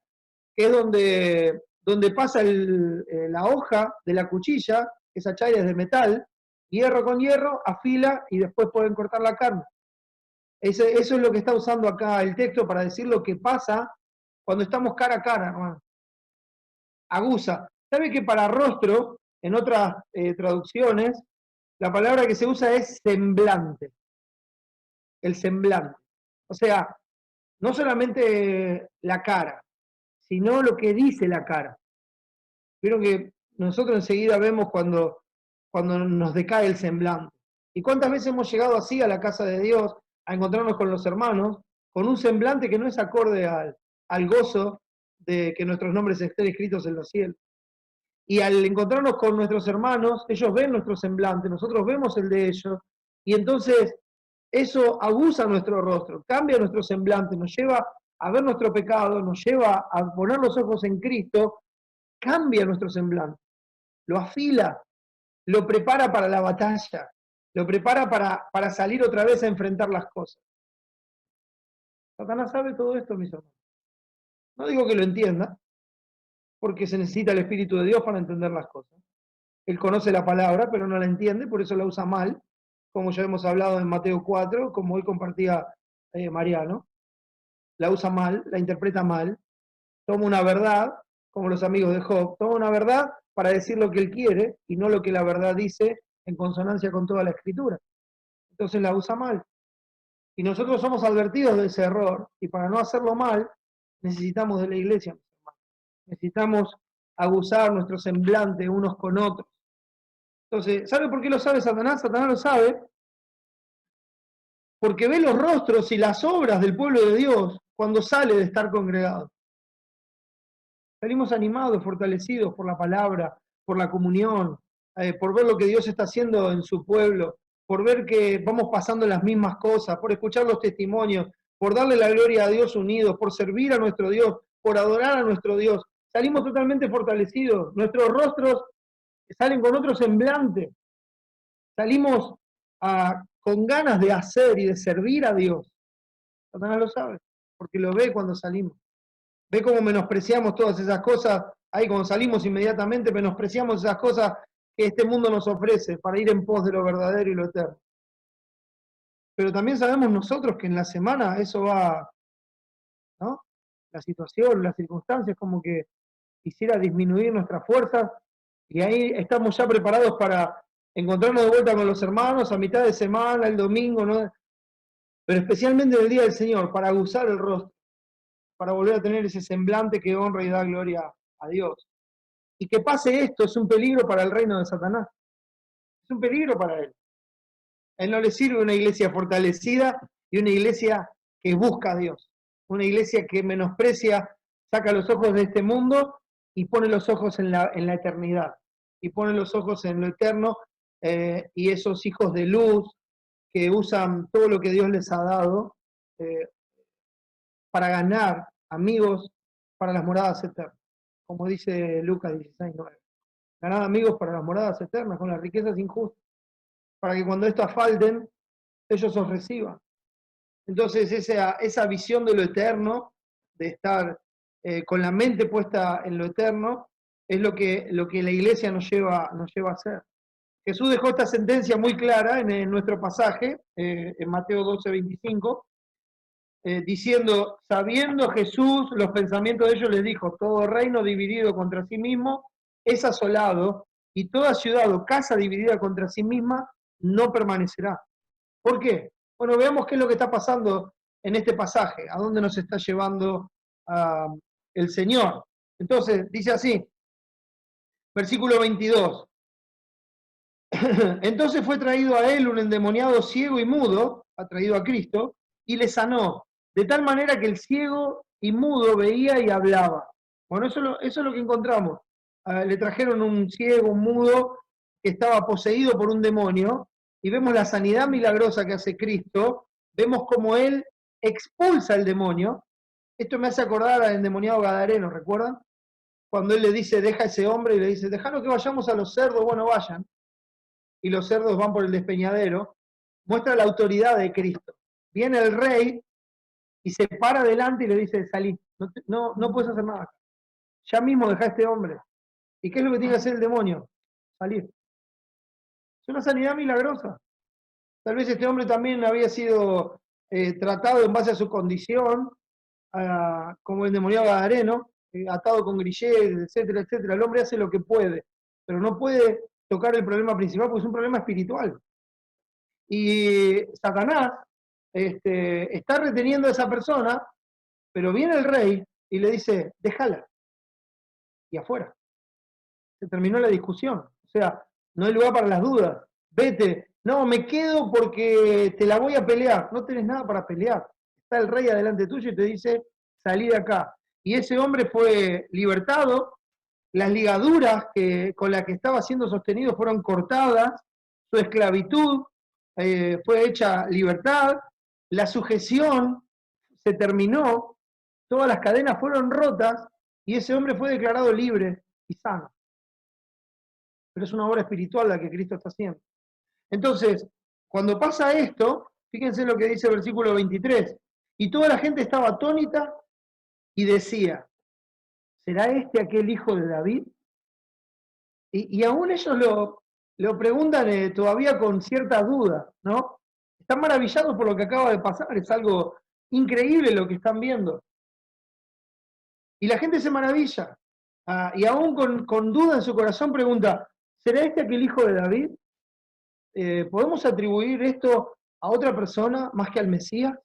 que es donde pasa la hoja de la cuchilla, esa chaira es de metal, hierro con hierro, afila y después pueden cortar la carne. Eso es lo que está usando acá el texto para decir lo que pasa cuando estamos cara a cara, hermano. Aguza. ¿Sabe que para rostro, en otras traducciones, la palabra que se usa es semblante? El semblante. O sea, no solamente la cara, sino lo que dice la cara. Vieron que nosotros enseguida vemos cuando nos decae el semblante. ¿Y cuántas veces hemos llegado así a la casa de Dios, a encontrarnos con los hermanos, con un semblante que no es acorde al gozo de que nuestros nombres estén escritos en los cielos? Y al encontrarnos con nuestros hermanos, ellos ven nuestro semblante, nosotros vemos el de ellos, y entonces eso aguza nuestro rostro, cambia nuestro semblante, nos lleva a ver nuestro pecado, nos lleva a poner los ojos en Cristo, cambia nuestro semblante, lo afila, lo prepara para la batalla, lo prepara para salir otra vez a enfrentar las cosas. Satanás sabe todo esto, mis hermanos. No digo que lo entienda, porque se necesita el Espíritu de Dios para entender las cosas. Él conoce la palabra, pero no la entiende, por eso la usa mal, como ya hemos hablado en Mateo 4, como hoy compartía Mariano. La usa mal, la interpreta mal, toma una verdad, como los amigos de Job, toma una verdad para decir lo que él quiere y no lo que la verdad dice en consonancia con toda la escritura. Entonces la usa mal. Y nosotros somos advertidos de ese error, y para no hacerlo mal, necesitamos de la iglesia, mis hermanos. Necesitamos aguzar nuestro semblante unos con otros. Entonces, ¿sabe por qué lo sabe Satanás? Satanás lo sabe porque ve los rostros y las obras del pueblo de Dios cuando sale de estar congregado. Salimos animados, fortalecidos por la palabra, por la comunión, por ver lo que Dios está haciendo en su pueblo, por ver que vamos pasando las mismas cosas, por escuchar los testimonios, por darle la gloria a Dios unidos, por servir a nuestro Dios, por adorar a nuestro Dios. Salimos totalmente fortalecidos, nuestros rostros salen con otro semblante, salimos con ganas de hacer y de servir a Dios. Satanás lo sabe, porque lo ve cuando salimos. Ve cómo menospreciamos todas esas cosas, ahí cuando salimos inmediatamente menospreciamos esas cosas que este mundo nos ofrece para ir en pos de lo verdadero y lo eterno. Pero también sabemos nosotros que en la semana eso va, ¿no? La situación, las circunstancias como que quisiera disminuir nuestras fuerzas y ahí estamos ya preparados para encontrarnos de vuelta con los hermanos a mitad de semana, el domingo, ¿no? Pero especialmente en el día del Señor, para aguzar el rostro, para volver a tener ese semblante que honra y da gloria a Dios. Y que pase esto es un peligro para el reino de Satanás. Es un peligro para él. A él no le sirve una iglesia fortalecida y una iglesia que busca a Dios. Una iglesia que menosprecia, saca los ojos de este mundo y pone los ojos en la eternidad. y ponen los ojos en lo eterno, y esos hijos de luz que usan todo lo que Dios les ha dado eh, para ganar amigos para las moradas eternas, como dice Lucas 16:9. Ganar amigos para las moradas eternas con las riquezas injustas, para que cuando éstas falten, ellos os reciban. Entonces esa visión de lo eterno, de estar con la mente puesta en lo eterno, es lo que la iglesia nos lleva a hacer. Jesús dejó esta sentencia muy clara en nuestro pasaje, en Mateo 12:25, diciendo, sabiendo Jesús los pensamientos de ellos, les dijo, todo reino dividido contra sí mismo es asolado, y toda ciudad o casa dividida contra sí misma no permanecerá. ¿Por qué? Bueno, veamos qué es lo que está pasando en este pasaje, a dónde nos está llevando el Señor. Entonces, dice así, versículo 22. Entonces fue traído a él un endemoniado ciego y mudo, ha traído a Cristo, y le sanó, de tal manera que el ciego y mudo veía y hablaba. Bueno, eso es lo que encontramos. Le trajeron un ciego, un mudo, que estaba poseído por un demonio, y vemos la sanidad milagrosa que hace Cristo, vemos cómo él expulsa el demonio. Esto me hace acordar al endemoniado gadareno, ¿recuerdan? Cuando él le dice, deja a ese hombre, y le dice, déjalo que vayamos a los cerdos, bueno, vayan, y los cerdos van por el despeñadero, muestra la autoridad de Cristo. Viene el rey y se para delante y le dice, salí, no puedes hacer nada. Ya mismo deja a este hombre. ¿Y qué es lo que tiene que hacer el demonio? Salir. Es una sanidad milagrosa. Tal vez este hombre también había sido tratado en base a su condición, como el endemoniado gadareno, atado con grilletes, etcétera, etcétera. El hombre hace lo que puede, pero no puede tocar el problema principal porque es un problema espiritual. Y Satanás está reteniendo a esa persona, pero viene el rey y le dice, déjala, y afuera. Se terminó la discusión. O sea, no hay lugar para las dudas. Vete. No, me quedo porque te la voy a pelear. No tenés nada para pelear. Está el rey adelante tuyo y te dice, salí de acá. Y ese hombre fue libertado, las ligaduras con las que estaba siendo sostenido fueron cortadas, su esclavitud fue hecha libertad, la sujeción se terminó, todas las cadenas fueron rotas y ese hombre fue declarado libre y sano. Pero es una obra espiritual la que Cristo está haciendo. Entonces, cuando pasa esto, fíjense lo que dice el versículo 23, y toda la gente estaba atónita y decía, ¿será este aquel hijo de David? Y aún ellos lo preguntan todavía con cierta duda, ¿no? Están maravillados por lo que acaba de pasar, es algo increíble lo que están viendo. Y la gente se maravilla, y aún con duda en su corazón pregunta, ¿será este aquel hijo de David? ¿Podemos atribuir esto a otra persona más que al Mesías?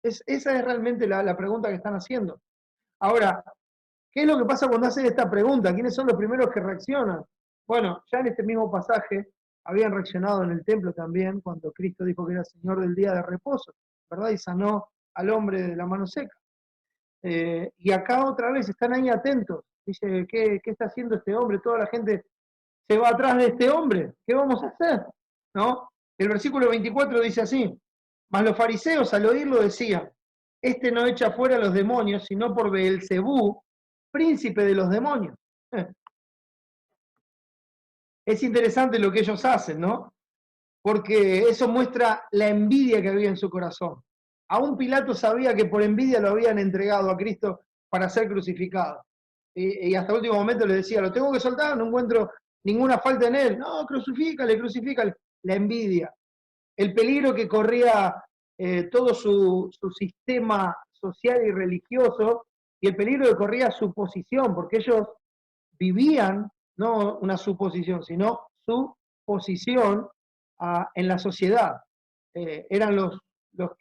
Esa es realmente la pregunta que están haciendo. Ahora, ¿qué es lo que pasa cuando hacen esta pregunta? ¿Quiénes son los primeros que reaccionan? Bueno, ya en este mismo pasaje habían reaccionado en el templo también, cuando Cristo dijo que era Señor del día de reposo, ¿verdad? Y sanó al hombre de la mano seca. Y acá otra vez están ahí atentos. Dice, ¿qué está haciendo este hombre? Toda la gente se va atrás de este hombre. ¿Qué vamos a hacer? ¿No? El versículo 24 dice así, mas los fariseos al oírlo decían, este no echa fuera a los demonios, sino por Beelzebú, príncipe de los demonios. Es interesante lo que ellos hacen, ¿no? Porque eso muestra la envidia que había en su corazón. Aún Pilato sabía que por envidia lo habían entregado a Cristo para ser crucificado. Y hasta el último momento le decía, lo tengo que soltar, no encuentro ninguna falta en él. No, crucifícale, crucifícale. La envidia. El peligro que corría todo su sistema social y religioso, y el peligro que corría su posición, porque ellos vivían, no una suposición, sino su posición en la sociedad. Eran los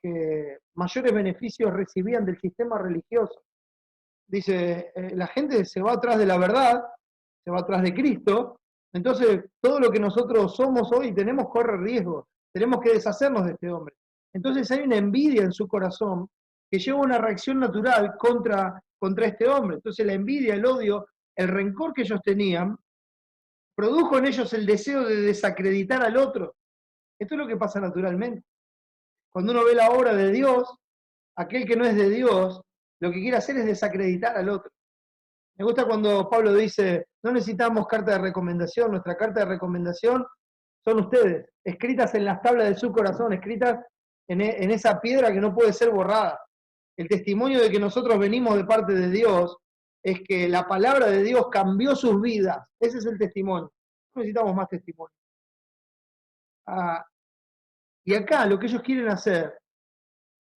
que mayores beneficios recibían del sistema religioso. Dice, la gente se va atrás de la verdad, se va atrás de Cristo, entonces todo lo que nosotros somos hoy tenemos corre riesgo, tenemos que deshacernos de este hombre. Entonces hay una envidia en su corazón que lleva una reacción natural contra este hombre. Entonces la envidia, el odio, el rencor que ellos tenían produjo en ellos el deseo de desacreditar al otro. Esto es lo que pasa naturalmente. Cuando uno ve la obra de Dios, aquel que no es de Dios, lo que quiere hacer es desacreditar al otro. Me gusta cuando Pablo dice, no necesitamos carta de recomendación, nuestra carta de recomendación son ustedes, escritas en las tablas de su corazón, escritas en esa piedra que no puede ser borrada. El testimonio de que nosotros venimos de parte de Dios es que la palabra de Dios cambió sus vidas. Ese es el testimonio. No necesitamos más testimonio. Y acá lo que ellos quieren hacer,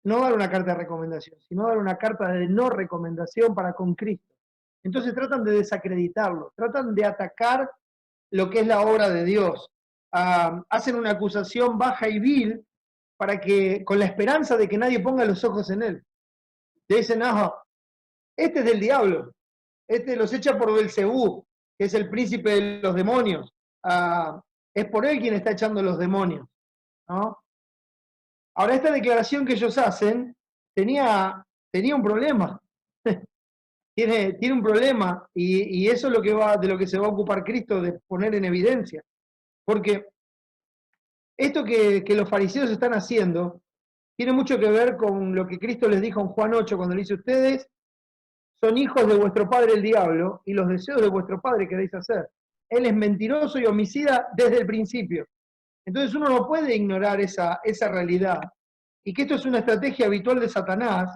no dar una carta de recomendación, sino dar una carta de no recomendación para con Cristo. Entonces tratan de desacreditarlo, tratan de atacar lo que es la obra de Dios. Hacen una acusación baja y vil para que, con la esperanza de que nadie ponga los ojos en él. Le dicen, este es del diablo, este los echa por Belcebú, que es el príncipe de los demonios. Es por él quien está echando los demonios, ¿no? Ahora, esta declaración que ellos hacen tenía un problema. tiene un problema, y eso es de lo que se va a ocupar Cristo, de poner en evidencia. Porque esto que los fariseos están haciendo tiene mucho que ver con lo que Cristo les dijo en Juan 8, cuando le dice, ustedes son hijos de vuestro padre el diablo, y los deseos de vuestro padre queréis hacer. Él es mentiroso y homicida desde el principio. Entonces uno no puede ignorar esa realidad, y que esto es una estrategia habitual de Satanás,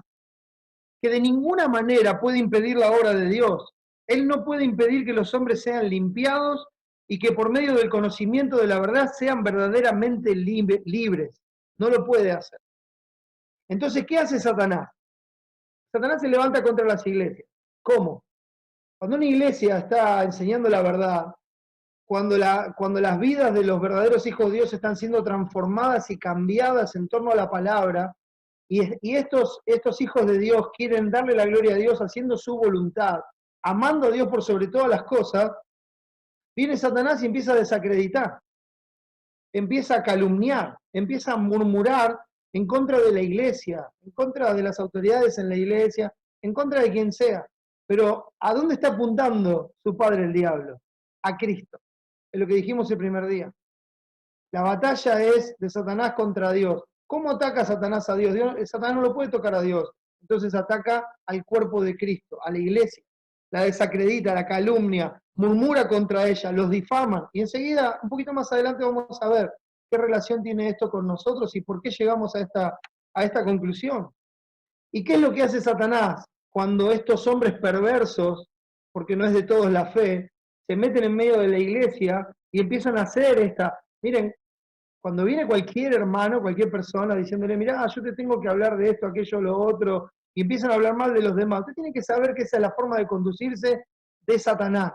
que de ninguna manera puede impedir la obra de Dios. Él no puede impedir que los hombres sean limpiados y que por medio del conocimiento de la verdad sean verdaderamente libres. No lo puede hacer. Entonces, ¿qué hace Satanás? Satanás se levanta contra las iglesias. ¿Cómo? Cuando una iglesia está enseñando la verdad, cuando las vidas de los verdaderos hijos de Dios están siendo transformadas y cambiadas en torno a la palabra, y estos hijos de Dios quieren darle la gloria a Dios haciendo su voluntad, amando a Dios por sobre todas las cosas, viene Satanás y empieza a desacreditar, empieza a calumniar, empieza a murmurar en contra de la iglesia, en contra de las autoridades en la iglesia, en contra de quien sea. Pero ¿a dónde está apuntando su padre el diablo? A Cristo. Es lo que dijimos el primer día. La batalla es de Satanás contra Dios. ¿Cómo ataca Satanás a Dios? Satanás no lo puede tocar a Dios. Entonces ataca al cuerpo de Cristo, a la iglesia. La desacredita, la calumnia, murmura contra ella, los difama. Y enseguida, un poquito más adelante, vamos a ver qué relación tiene esto con nosotros y por qué llegamos a esta conclusión. ¿Y qué es lo que hace Satanás cuando estos hombres perversos, porque no es de todos la fe, se meten en medio de la iglesia y empiezan a hacer miren, cuando viene cualquier hermano, cualquier persona diciéndole, mirá, yo te tengo que hablar de esto, aquello, lo otro, y empiezan a hablar mal de los demás, usted tiene que saber que esa es la forma de conducirse de Satanás,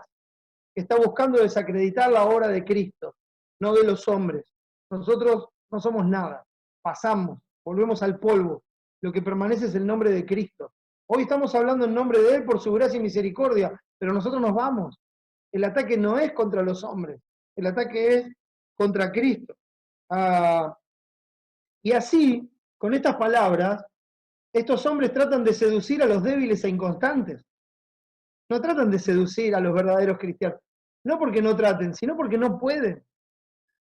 que está buscando desacreditar la obra de Cristo, no de los hombres. Nosotros no somos nada, pasamos, volvemos al polvo, lo que permanece es el nombre de Cristo. Hoy estamos hablando en nombre de Él por su gracia y misericordia, pero nosotros nos vamos. El ataque no es contra los hombres, el ataque es contra Cristo. Y así, con estas palabras, estos hombres tratan de seducir a los débiles e inconstantes. No tratan de seducir a los verdaderos cristianos. No porque no traten, sino porque no pueden.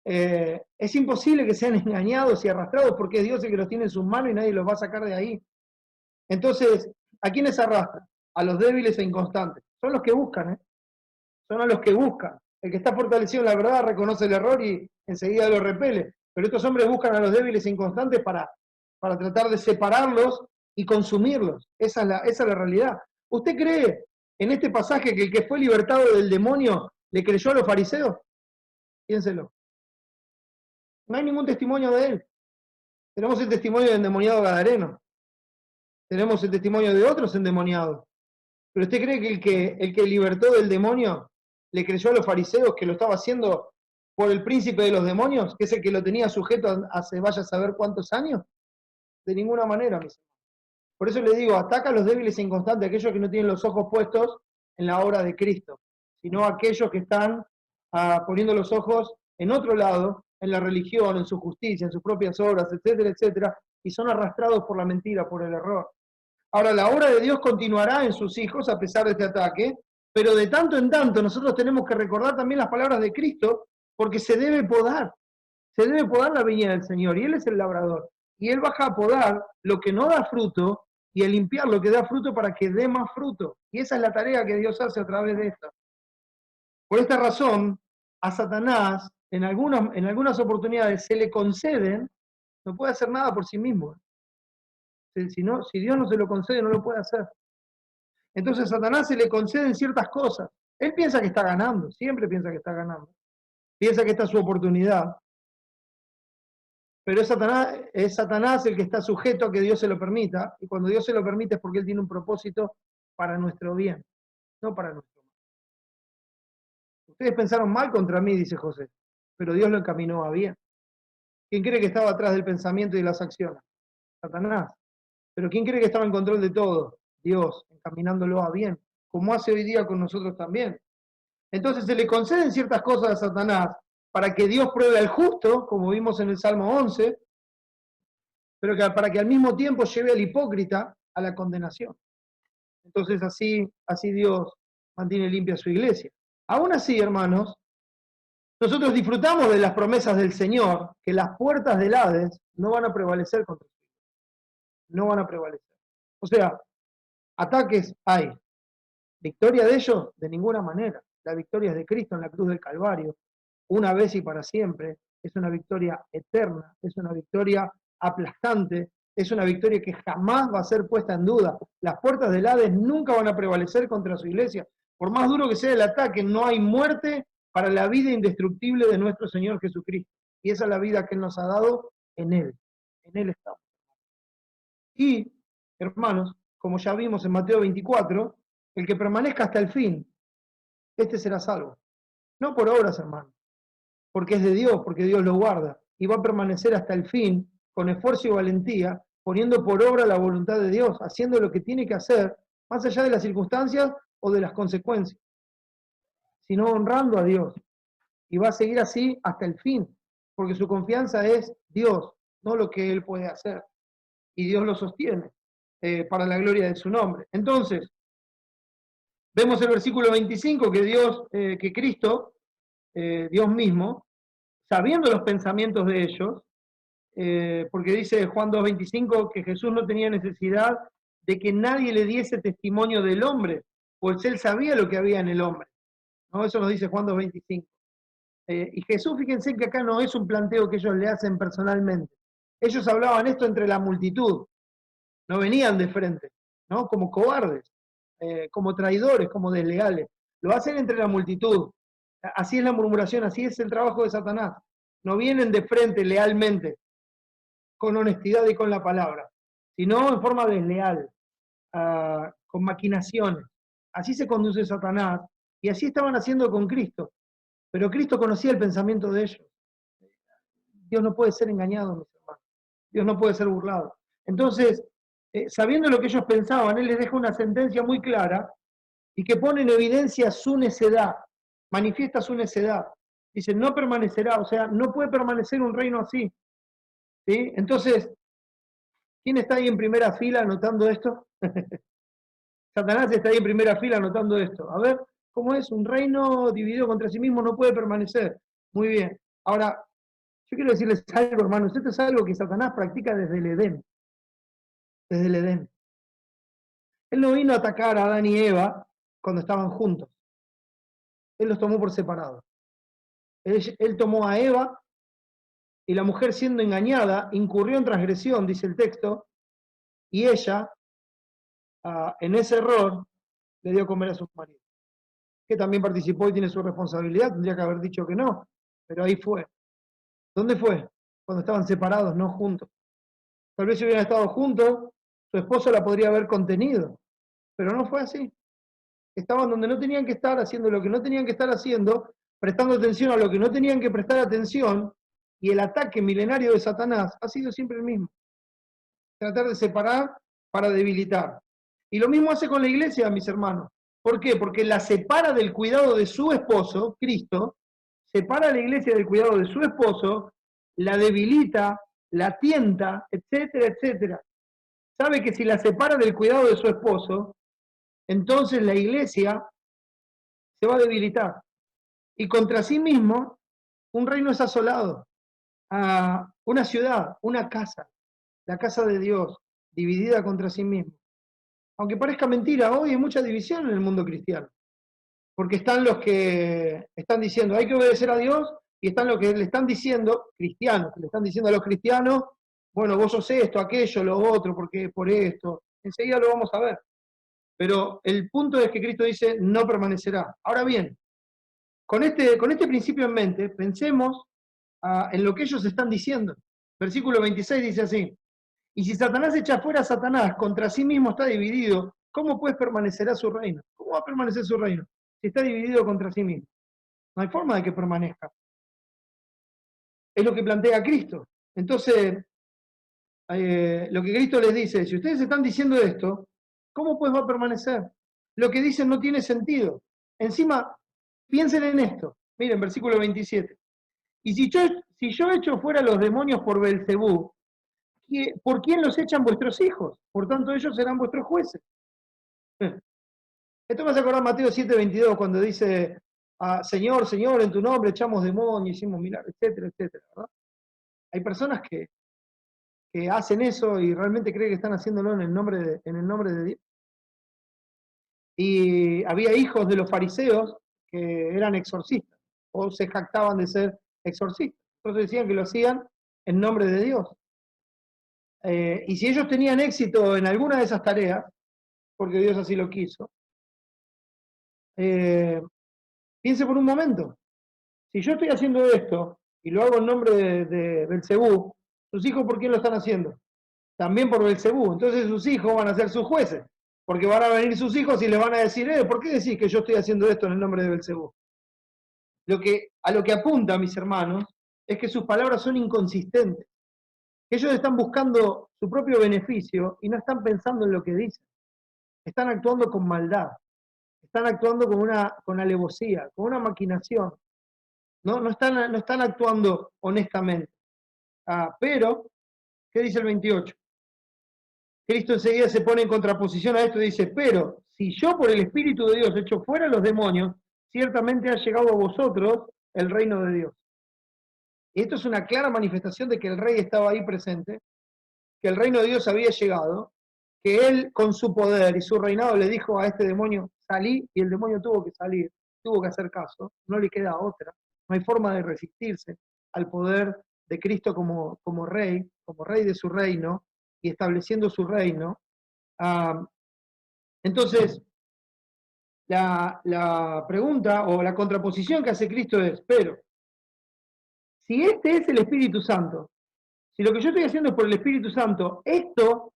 Es imposible que sean engañados y arrastrados porque es Dios el que los tiene en sus manos y nadie los va a sacar de ahí. Entonces, ¿a quiénes arrastran? A los débiles e inconstantes. Son los que buscan, ¿eh? Son a los que buscan. El que está fortalecido en la verdad reconoce el error y enseguida lo repele. Pero estos hombres buscan a los débiles e inconstantes para tratar de separarlos y consumirlos. Esa es la realidad. ¿Usted cree en este pasaje que el que fue libertado del demonio le creyó a los fariseos? Piénselo. No hay ningún testimonio de él. Tenemos el testimonio del endemoniado gadareno. Tenemos el testimonio de otros endemoniados. ¿Pero usted cree que el que libertó del demonio le creyó a los fariseos que lo estaba haciendo por el príncipe de los demonios, que es el que lo tenía sujeto hace vaya a saber cuántos años? De ninguna manera, mis hermanos. Por eso le digo, ataca a los débiles e inconstantes, aquellos que no tienen los ojos puestos en la obra de Cristo, sino aquellos que están poniendo los ojos en otro lado, en la religión, en su justicia, en sus propias obras, etcétera, etcétera, y son arrastrados por la mentira, por el error. Ahora, la obra de Dios continuará en sus hijos a pesar de este ataque, Pero de tanto en tanto nosotros tenemos que recordar también las palabras de Cristo, porque se debe podar la viña del Señor, y Él es el labrador. Y Él baja a podar lo que no da fruto y a limpiar lo que da fruto para que dé más fruto. Y esa es la tarea que Dios hace a través de esta. Por esta razón, a Satanás, en algunas oportunidades, se le conceden, no puede hacer nada por sí mismo. Si Dios no se lo concede, no lo puede hacer. Entonces a Satanás se le conceden ciertas cosas. Él piensa que está ganando, siempre piensa que está ganando. Piensa que esta es su oportunidad. Pero es Satanás el que está sujeto a que Dios se lo permita, y cuando Dios se lo permite es porque Él tiene un propósito para nuestro bien, no para nuestro mal. Ustedes pensaron mal contra mí, dice José, pero Dios lo encaminó a bien. ¿Quién cree que estaba atrás del pensamiento y de las acciones? Satanás. Pero ¿quién cree que estaba en control de todo? Dios, encaminándolo a bien, como hace hoy día con nosotros también. Entonces se le conceden ciertas cosas a Satanás para que Dios pruebe al justo, como vimos en el Salmo 11, pero para que al mismo tiempo lleve al hipócrita a la condenación. Entonces así Dios mantiene limpia su iglesia. Aún así, hermanos, nosotros disfrutamos de las promesas del Señor, que las puertas del Hades no van a prevalecer contra nosotros. No van a prevalecer. O sea, ataques hay. ¿Victoria de ellos? De ninguna manera. La victoria es de Cristo en la cruz del Calvario, una vez y para siempre. Es una victoria eterna, es una victoria aplastante, es una victoria que jamás va a ser puesta en duda. Las puertas del Hades nunca van a prevalecer contra su iglesia. Por más duro que sea el ataque, no hay muerte para la vida indestructible de nuestro Señor Jesucristo. Y esa es la vida que Él nos ha dado en Él. En Él estamos. Y, hermanos, como ya vimos en Mateo 24, el que permanezca hasta el fin, este será salvo. No por obras, hermanos, porque es de Dios, porque Dios lo guarda. Y va a permanecer hasta el fin, con esfuerzo y valentía, poniendo por obra la voluntad de Dios, haciendo lo que tiene que hacer, más allá de las circunstancias o de las consecuencias, sino honrando a Dios. Y va a seguir así hasta el fin, porque su confianza es Dios, no lo que Él puede hacer. Y Dios lo sostiene para la gloria de su nombre. Entonces, vemos el versículo 25 que Cristo, Dios mismo, sabiendo los pensamientos de ellos, porque dice Juan 2.25 que Jesús no tenía necesidad de que nadie le diese testimonio del hombre, pues él sabía lo que había en el hombre. ¿No? Eso nos dice Juan 2.25. Y Jesús, fíjense que acá no es un planteo que ellos le hacen personalmente. Ellos hablaban esto entre la multitud, no venían de frente, ¿no? Como cobardes, como traidores, como desleales. Lo hacen entre la multitud. Así es la murmuración, así es el trabajo de Satanás. No vienen de frente lealmente, con honestidad y con la palabra, sino en forma desleal, con maquinaciones. Así se conduce Satanás, y así estaban haciendo con Cristo. Pero Cristo conocía el pensamiento de ellos. Dios no puede ser engañado, mis hermanos. Dios no puede ser burlado. Entonces, sabiendo lo que ellos pensaban, Él les deja una sentencia muy clara y que pone en evidencia su necedad, manifiesta su necedad. Dice, no permanecerá, o sea, no puede permanecer un reino así. ¿Sí? Entonces, ¿quién está ahí en primera fila anotando esto? Satanás está ahí en primera fila anotando esto. A ver, ¿cómo es? Un reino dividido contra sí mismo no puede permanecer. Muy bien. Ahora, yo quiero decirles algo, hermanos. Esto es algo que Satanás practica desde el Edén. Desde el Edén. Él no vino a atacar a Adán y Eva cuando estaban juntos. Él los tomó por separado. Él tomó a Eva y la mujer, siendo engañada, incurrió en transgresión, dice el texto, y ella, en ese error, le dio a comer a su marido, que también participó y tiene su responsabilidad. Tendría que haber dicho que no, pero ahí fue. ¿Dónde fue? Cuando estaban separados, no juntos. Tal vez si hubieran estado juntos, su esposo la podría haber contenido, pero no fue así. Estaban donde no tenían que estar, haciendo lo que no tenían que estar haciendo, prestando atención a lo que no tenían que prestar atención, y el ataque milenario de Satanás ha sido siempre el mismo. Tratar de separar para debilitar. Y lo mismo hace con la iglesia, mis hermanos. ¿Por qué? Porque la separa del cuidado de su esposo, Cristo, separa a la iglesia del cuidado de su esposo, la debilita, la tienta, etcétera, etcétera. Sabe que si la separa del cuidado de su esposo, entonces la iglesia se va a debilitar. Y contra sí mismo, un reino es asolado. A una ciudad, una casa, la casa de Dios, dividida contra sí mismo. Aunque parezca mentira, hoy hay mucha división en el mundo cristiano. Porque están los que están diciendo hay que obedecer a Dios y están los que le están diciendo, cristianos, que le están diciendo a los cristianos, bueno, vos sos esto, aquello, lo otro, porque por esto. Enseguida lo vamos a ver. Pero el punto es que Cristo dice, no permanecerá. Ahora bien, con este principio en mente, pensemos en lo que ellos están diciendo. Versículo 26 dice así, y si Satanás echa fuera a Satanás, contra sí mismo está dividido, ¿cómo pues permanecerá su reino? ¿Cómo va a permanecer su reino? Si está dividido contra sí mismo. No hay forma de que permanezca. Es lo que plantea Cristo. Entonces, lo que Cristo les dice, si ustedes están diciendo esto, ¿cómo pues va a permanecer? Lo que dicen no tiene sentido. Encima, piensen en esto. Miren, versículo 27. Y si yo echo fuera los demonios por Belcebú, ¿por quién los echan vuestros hijos? Por tanto, ellos serán vuestros jueces. Esto me hace acordar Mateo 7:22, cuando dice, Señor, Señor, en tu nombre echamos demonios, hicimos milagros, etcétera, etcétera, ¿verdad? Hay personas que hacen eso y realmente creen que están haciéndolo en el nombre de Dios. Y había hijos de los fariseos que eran exorcistas, o se jactaban de ser exorcistas. Entonces decían que lo hacían en nombre de Dios. Y si ellos tenían éxito en alguna de esas tareas, porque Dios así lo quiso, piense por un momento, si yo estoy haciendo esto y lo hago en nombre de Belcebú, ¿sus hijos por quién lo están haciendo? También por Belcebú. Entonces sus hijos van a ser sus jueces, porque van a venir sus hijos y les van a decir, ¿por qué decís que yo estoy haciendo esto en el nombre de Belcebú? A lo que apunta, mis hermanos, es que sus palabras son inconsistentes. Ellos están buscando su propio beneficio y no están pensando en lo que dicen. Están actuando con maldad, están actuando con alevosía, con una maquinación. No están actuando honestamente. Pero, ¿qué dice el 28? Cristo enseguida se pone en contraposición a esto y dice, pero si yo por el Espíritu de Dios echo fuera a los demonios, ciertamente ha llegado a vosotros el reino de Dios. Y esto es una clara manifestación de que el rey estaba ahí presente, que el reino de Dios había llegado, que él con su poder y su reinado le dijo a este demonio, salí, y el demonio tuvo que salir, tuvo que hacer caso, no le queda otra, no hay forma de resistirse al poder de Cristo como rey de su reino, y estableciendo su reino. Entonces, la pregunta o la contraposición que hace Cristo es, pero, si este es el Espíritu Santo, si lo que yo estoy haciendo es por el Espíritu Santo, esto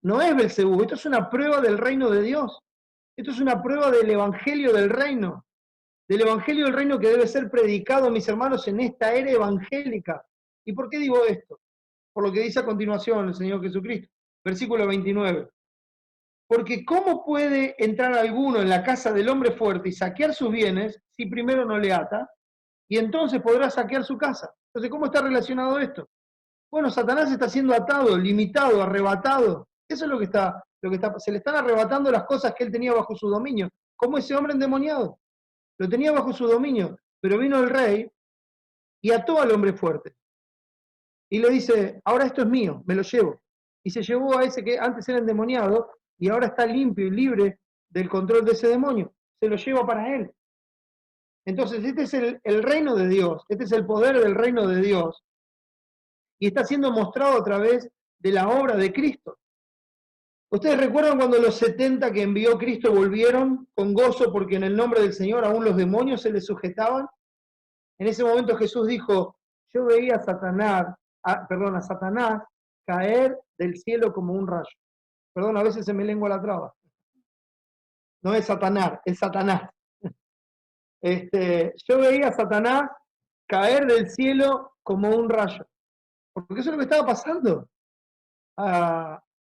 no es Belcebú, esto es una prueba del reino de Dios. Esto es una prueba del evangelio del reino que debe ser predicado, mis hermanos, en esta era evangélica. ¿Y por qué digo esto? Por lo que dice a continuación el Señor Jesucristo, versículo 29. Porque ¿cómo puede entrar alguno en la casa del hombre fuerte y saquear sus bienes si primero no le ata? Y entonces podrá saquear su casa. Entonces, ¿cómo está relacionado esto? Bueno, Satanás está siendo atado, limitado, arrebatado. Eso es se le están arrebatando las cosas que él tenía bajo su dominio, como ese hombre endemoniado. Lo tenía bajo su dominio, pero vino el rey y ató al hombre fuerte. Y le dice, ahora esto es mío, me lo llevo. Y se llevó a ese que antes era endemoniado y ahora está limpio y libre del control de ese demonio. Se lo lleva para él. Entonces, este es el reino de Dios, este es el poder del reino de Dios. Y está siendo mostrado a través de la obra de Cristo. ¿Ustedes recuerdan cuando los 70 que envió Cristo volvieron con gozo porque en el nombre del Señor aún los demonios se les sujetaban? En ese momento Jesús dijo, yo veía a Satanás caer del cielo como un rayo. Perdón, a veces se me lengua la traba. No es Satanás, es Satanás. Yo veía a Satanás caer del cielo como un rayo. Porque eso es lo que estaba pasando.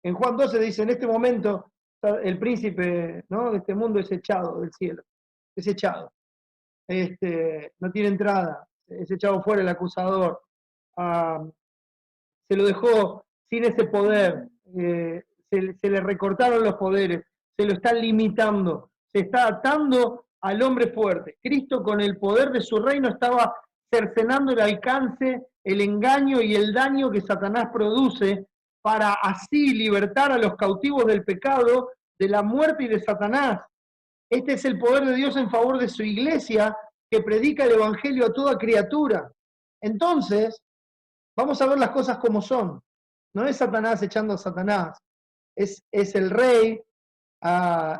En Juan 12 dice, en este momento el príncipe, ¿no?, de este mundo es echado del cielo. Es echado. No tiene entrada. Es echado fuera el acusador. Se lo dejó sin ese poder. Se le recortaron los poderes. Se lo están limitando. Se está atando al hombre fuerte. Cristo con el poder de su reino estaba cercenando el alcance, el engaño y el daño que Satanás produce para así libertar a los cautivos del pecado, de la muerte y de Satanás. Este es el poder de Dios en favor de su iglesia que predica el evangelio a toda criatura. Entonces, vamos a ver las cosas como son. No es Satanás echando a Satanás, es el rey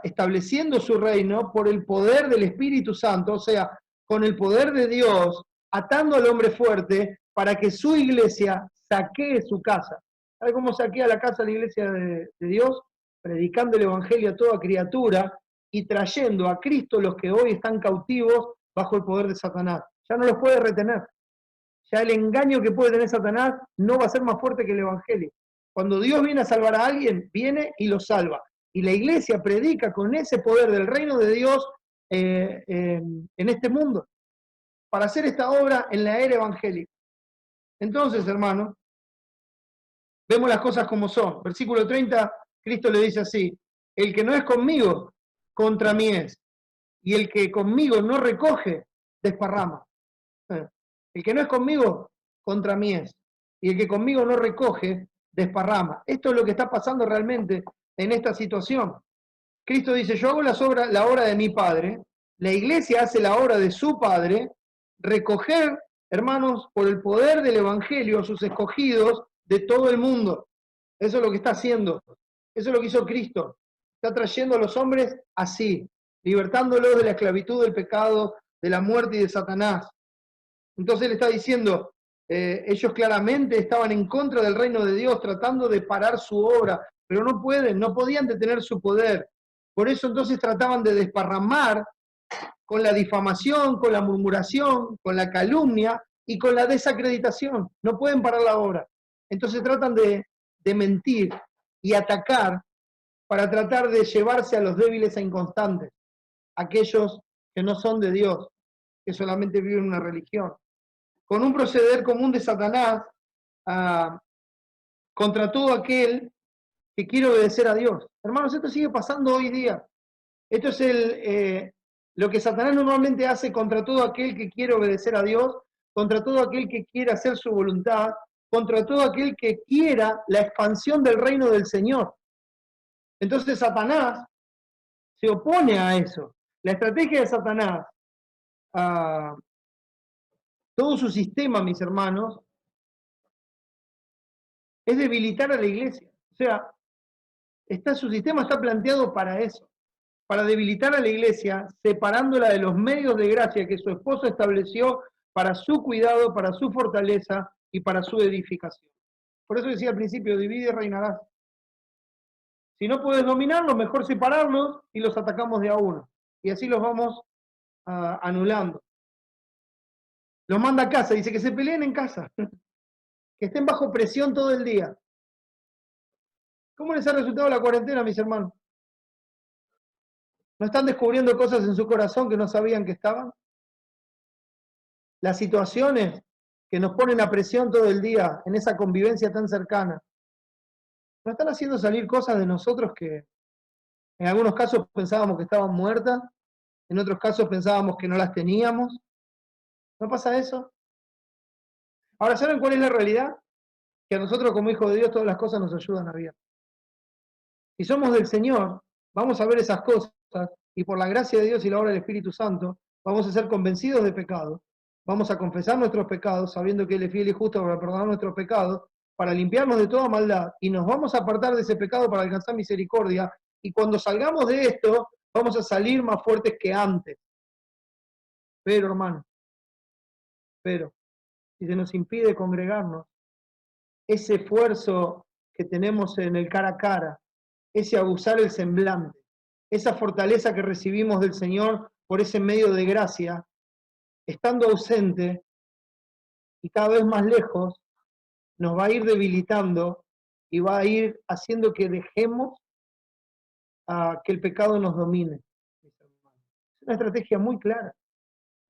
estableciendo su reino por el poder del Espíritu Santo, o sea, con el poder de Dios, atando al hombre fuerte para que su iglesia saquee su casa. ¿Sabe cómo saquea la casa de la iglesia de Dios? Predicando el evangelio a toda criatura y trayendo a Cristo los que hoy están cautivos bajo el poder de Satanás. Ya no los puede retener. Ya el engaño que puede tener Satanás no va a ser más fuerte que el evangelio. Cuando Dios viene a salvar a alguien, viene y lo salva. Y la iglesia predica con ese poder del reino de Dios en este mundo, para hacer esta obra en la era evangélica. Entonces, hermanos, vemos las cosas como son. Versículo 30, Cristo le dice así: el que no es conmigo, contra mí es. Y el que conmigo no recoge, desparrama. El que no es conmigo, contra mí es. Y el que conmigo no recoge, desparrama. Esto es lo que está pasando realmente en esta situación. Cristo dice: yo hago la obra de mi Padre, la iglesia hace la obra de su Padre, recoger, hermanos, por el poder del Evangelio a sus escogidos de todo el mundo. Eso es lo que está haciendo. Eso es lo que hizo Cristo. Está trayendo a los hombres así, libertándolos de la esclavitud del pecado, de la muerte y de Satanás. Entonces él está diciendo, ellos claramente estaban en contra del reino de Dios, tratando de parar su obra, pero no pueden, no podían detener su poder. Por eso entonces trataban de desparramar con la difamación, con la murmuración, con la calumnia y con la desacreditación. No pueden parar la obra. Entonces tratan de mentir y atacar para tratar de llevarse a los débiles e inconstantes, aquellos que no son de Dios, que solamente viven una religión. Con un proceder común de Satanás contra todo aquel que quiere obedecer a Dios. Hermanos, esto sigue pasando hoy día. Esto es lo que Satanás normalmente hace contra todo aquel que quiere obedecer a Dios, contra todo aquel que quiere hacer su voluntad, contra todo aquel que quiera la expansión del reino del Señor. Entonces Satanás se opone a eso. La estrategia de Satanás, todo su sistema, mis hermanos, es debilitar a la iglesia. O sea, su sistema está planteado para eso, para debilitar a la iglesia, separándola de los medios de gracia que su esposo estableció para su cuidado, para su fortaleza y para su edificación. Por eso decía al principio, divide y reinarás. Si no puedes dominarlos, mejor separarlos y los atacamos de a uno. Y así los vamos anulando. Los manda a casa, dice que se peleen en casa, que estén bajo presión todo el día. ¿Cómo les ha resultado la cuarentena, mis hermanos? ¿No están descubriendo cosas en su corazón que no sabían que estaban? Las situaciones que nos ponen a presión todo el día en esa convivencia tan cercana, ¿no están haciendo salir cosas de nosotros que en algunos casos pensábamos que estaban muertas, en otros casos pensábamos que no las teníamos? ¿No pasa eso? Ahora, ¿saben cuál es la realidad? Que a nosotros como hijos de Dios todas las cosas nos ayudan a bien. Si somos del Señor, vamos a ver esas cosas y por la gracia de Dios y la obra del Espíritu Santo, vamos a ser convencidos de pecado, vamos a confesar nuestros pecados, sabiendo que Él es fiel y justo para perdonar nuestros pecados, para limpiarnos de toda maldad, y nos vamos a apartar de ese pecado para alcanzar misericordia, y cuando salgamos de esto, vamos a salir más fuertes que antes. Pero, hermano, si se nos impide congregarnos, ese esfuerzo que tenemos en el cara a cara, ese abusar el semblante, esa fortaleza que recibimos del Señor por ese medio de gracia, estando ausente y cada vez más lejos, nos va a ir debilitando y va a ir haciendo que dejemos que el pecado nos domine. Es una estrategia muy clara,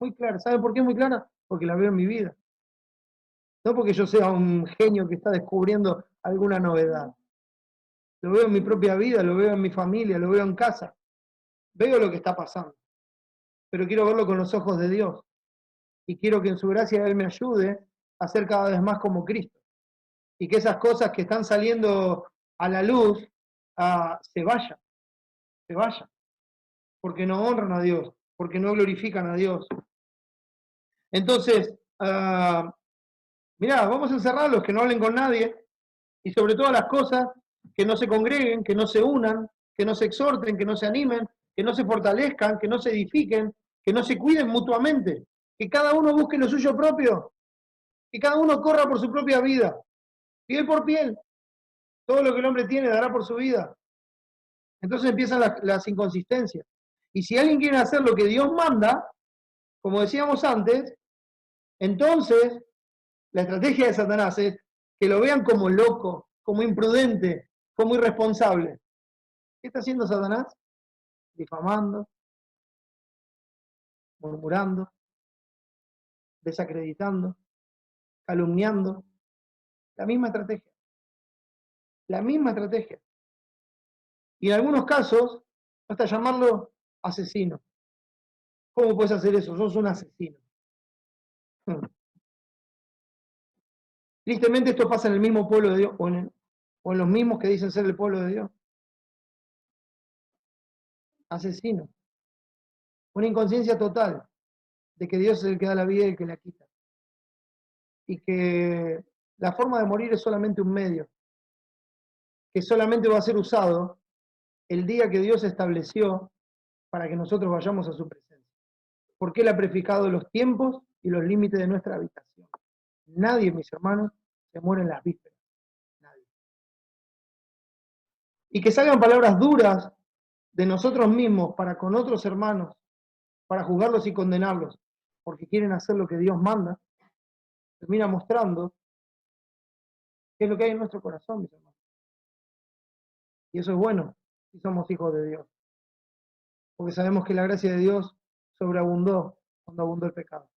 muy clara. ¿Saben por qué es muy clara? Porque la veo en mi vida. No porque yo sea un genio que está descubriendo alguna novedad. Lo veo en mi propia vida, lo veo en mi familia, lo veo en casa. Veo lo que está pasando. pero quiero verlo con los ojos de Dios. Y quiero que en su gracia Él me ayude a ser cada vez más como Cristo. Y que esas cosas que están saliendo a la luz se vayan, porque no honran a Dios, porque no glorifican a Dios. Entonces, mirá, vamos a encerrarlos, que no hablen con nadie, y sobre todas las cosas, que no se congreguen, que no se unan, que no se exhorten, que no se animen, que no se fortalezcan, que no se edifiquen, que no se cuiden mutuamente, que cada uno busque lo suyo propio, que cada uno corra por su propia vida, piel por piel. Todo lo que el hombre tiene dará por su vida. Entonces empiezan las inconsistencias. Y si alguien quiere hacer lo que Dios manda, como decíamos antes, entonces la estrategia de Satanás es que lo vean como loco, como imprudente, como irresponsable. ¿Qué está haciendo Satanás? Difamando, murmurando, desacreditando, calumniando. La misma estrategia. La misma estrategia. Y en algunos casos, hasta llamarlo asesino. ¿Cómo puedes hacer eso? Sos un asesino. Tristemente esto pasa en el mismo pueblo de Dios, o en los mismos que dicen ser el pueblo de Dios. Asesino. Una inconsciencia total de que Dios es el que da la vida y el que la quita. Y que la forma de morir es solamente un medio, que solamente va a ser usado el día que Dios estableció para que nosotros vayamos a su presencia. Porque Él ha prefijado los tiempos y los límites de nuestra habitación. Nadie, mis hermanos, se muere en las vísperas. Nadie. Y que salgan palabras duras de nosotros mismos para con otros hermanos, para juzgarlos y condenarlos, porque quieren hacer lo que Dios manda, termina mostrando qué es lo que hay en nuestro corazón, mis hermanos. Y eso es bueno si somos hijos de Dios, porque sabemos que la gracia de Dios sobreabundó cuando abundó el pecado.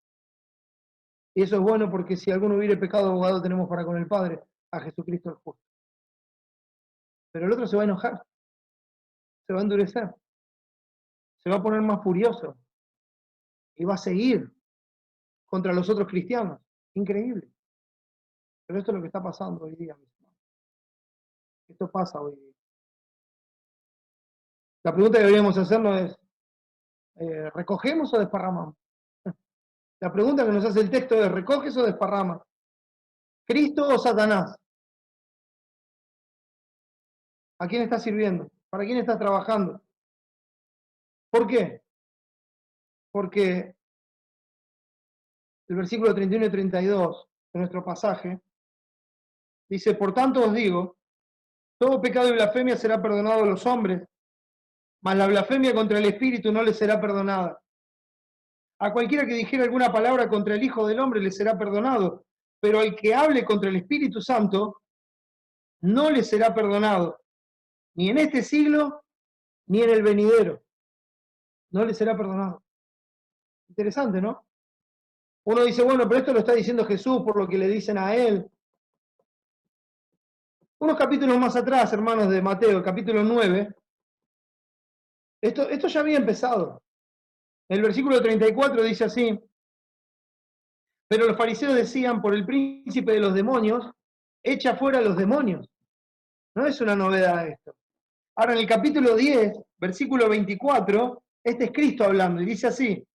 Y eso es bueno porque si alguno hubiere pecado, abogado tenemos para con el Padre, a Jesucristo el justo. Pero el otro se va a enojar, se va a endurecer, se va a poner más furioso y va a seguir contra los otros cristianos. Increíble. Pero esto es lo que está pasando hoy día, mis hermanos. Esto pasa hoy día. La pregunta que deberíamos hacernos es, ¿recogemos o desparramamos? La pregunta que nos hace el texto es, ¿recoges o desparramas? ¿Cristo o Satanás? ¿A quién estás sirviendo? ¿Para quién estás trabajando? ¿Por qué? Porque el versículo 31 y 32 de nuestro pasaje dice, por tanto os digo, todo pecado y blasfemia será perdonado a los hombres, mas la blasfemia contra el Espíritu no le será perdonada. A cualquiera que dijera alguna palabra contra el Hijo del Hombre le será perdonado, pero al que hable contra el Espíritu Santo no le será perdonado, ni en este siglo, ni en el venidero. No le será perdonado. Interesante, ¿no? Uno dice, bueno, pero esto lo está diciendo Jesús por lo que le dicen a él. Unos capítulos más atrás, hermanos, de Mateo, capítulo 9, esto ya había empezado. El versículo 34 dice así, pero los fariseos decían, por el príncipe de los demonios, echa fuera a los demonios. No es una novedad esto. Ahora, en el capítulo 10, versículo 24, este es Cristo hablando, y dice así,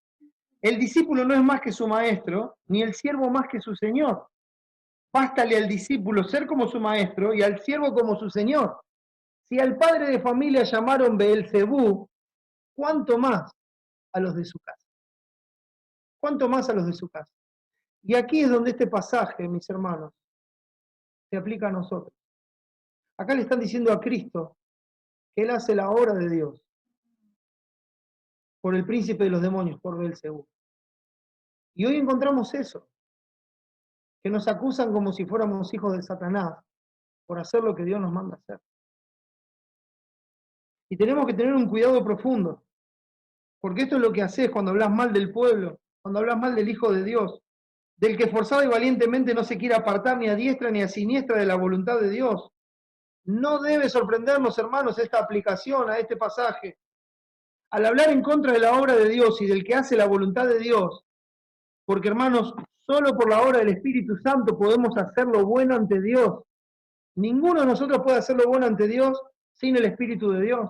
el discípulo no es más que su maestro, ni el siervo más que su señor. Bástale al discípulo ser como su maestro y al siervo como su señor. Si al padre de familia llamaron Beelzebú, ¿cuánto más a los de su casa? ¿Cuánto más a los de su casa? Y aquí es donde este pasaje, mis hermanos, se aplica a nosotros. Acá le están diciendo a Cristo que Él hace la obra de Dios por el príncipe de los demonios, por Beelzebú. Y hoy encontramos eso, que nos acusan como si fuéramos hijos de Satanás por hacer lo que Dios nos manda hacer. Y tenemos que tener un cuidado profundo, porque esto es lo que haces cuando hablas mal del pueblo, cuando hablas mal del Hijo de Dios, del que forzado y valientemente no se quiere apartar ni a diestra ni a siniestra de la voluntad de Dios. No debe sorprendernos, hermanos, esta aplicación a este pasaje. al hablar en contra de la obra de Dios y del que hace la voluntad de Dios, porque hermanos, solo por la obra del Espíritu Santo podemos hacer lo bueno ante Dios. Ninguno de nosotros puede hacer lo bueno ante Dios sin el Espíritu de Dios.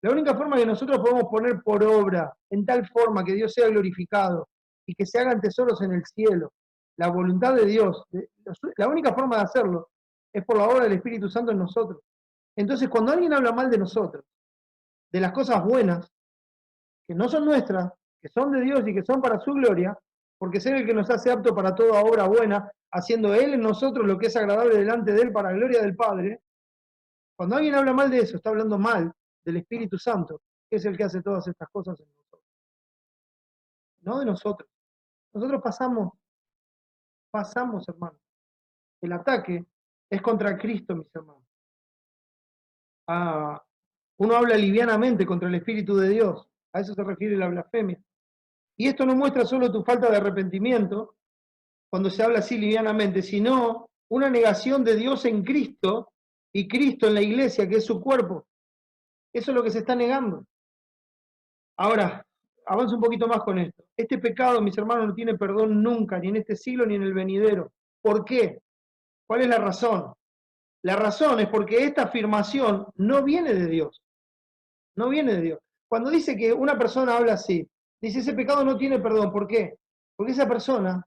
La única forma que nosotros podemos poner por obra, en tal forma que Dios sea glorificado y que se hagan tesoros en el cielo, la voluntad de Dios, la única forma de hacerlo es por la obra del Espíritu Santo en nosotros. Entonces, cuando alguien habla mal de nosotros, de las cosas buenas, que no son nuestras, que son de Dios y que son para su gloria, porque es Él el que nos hace apto para toda obra buena, haciendo Él en nosotros lo que es agradable delante de Él para la gloria del Padre. Cuando alguien habla mal de eso, está hablando mal del Espíritu Santo, que es el que hace todas estas cosas en nosotros. No de nosotros. Nosotros pasamos, hermanos. El ataque es contra Cristo, mis hermanos. Uno habla livianamente contra el Espíritu de Dios. A eso se refiere la blasfemia. Y esto no muestra solo tu falta de arrepentimiento, cuando se habla así livianamente, sino una negación de Dios en Cristo y Cristo en la iglesia, que es su cuerpo. Eso es lo que se está negando. Ahora, avanzo un poquito más con esto. Este pecado, mis hermanos, no tiene perdón nunca, ni en este siglo ni en el venidero. ¿Por qué? ¿Cuál es la razón? La razón es porque esta afirmación no viene de Dios. No viene de Dios. Cuando dice que una persona habla así, dice ese pecado no tiene perdón. ¿Por qué? Porque esa persona,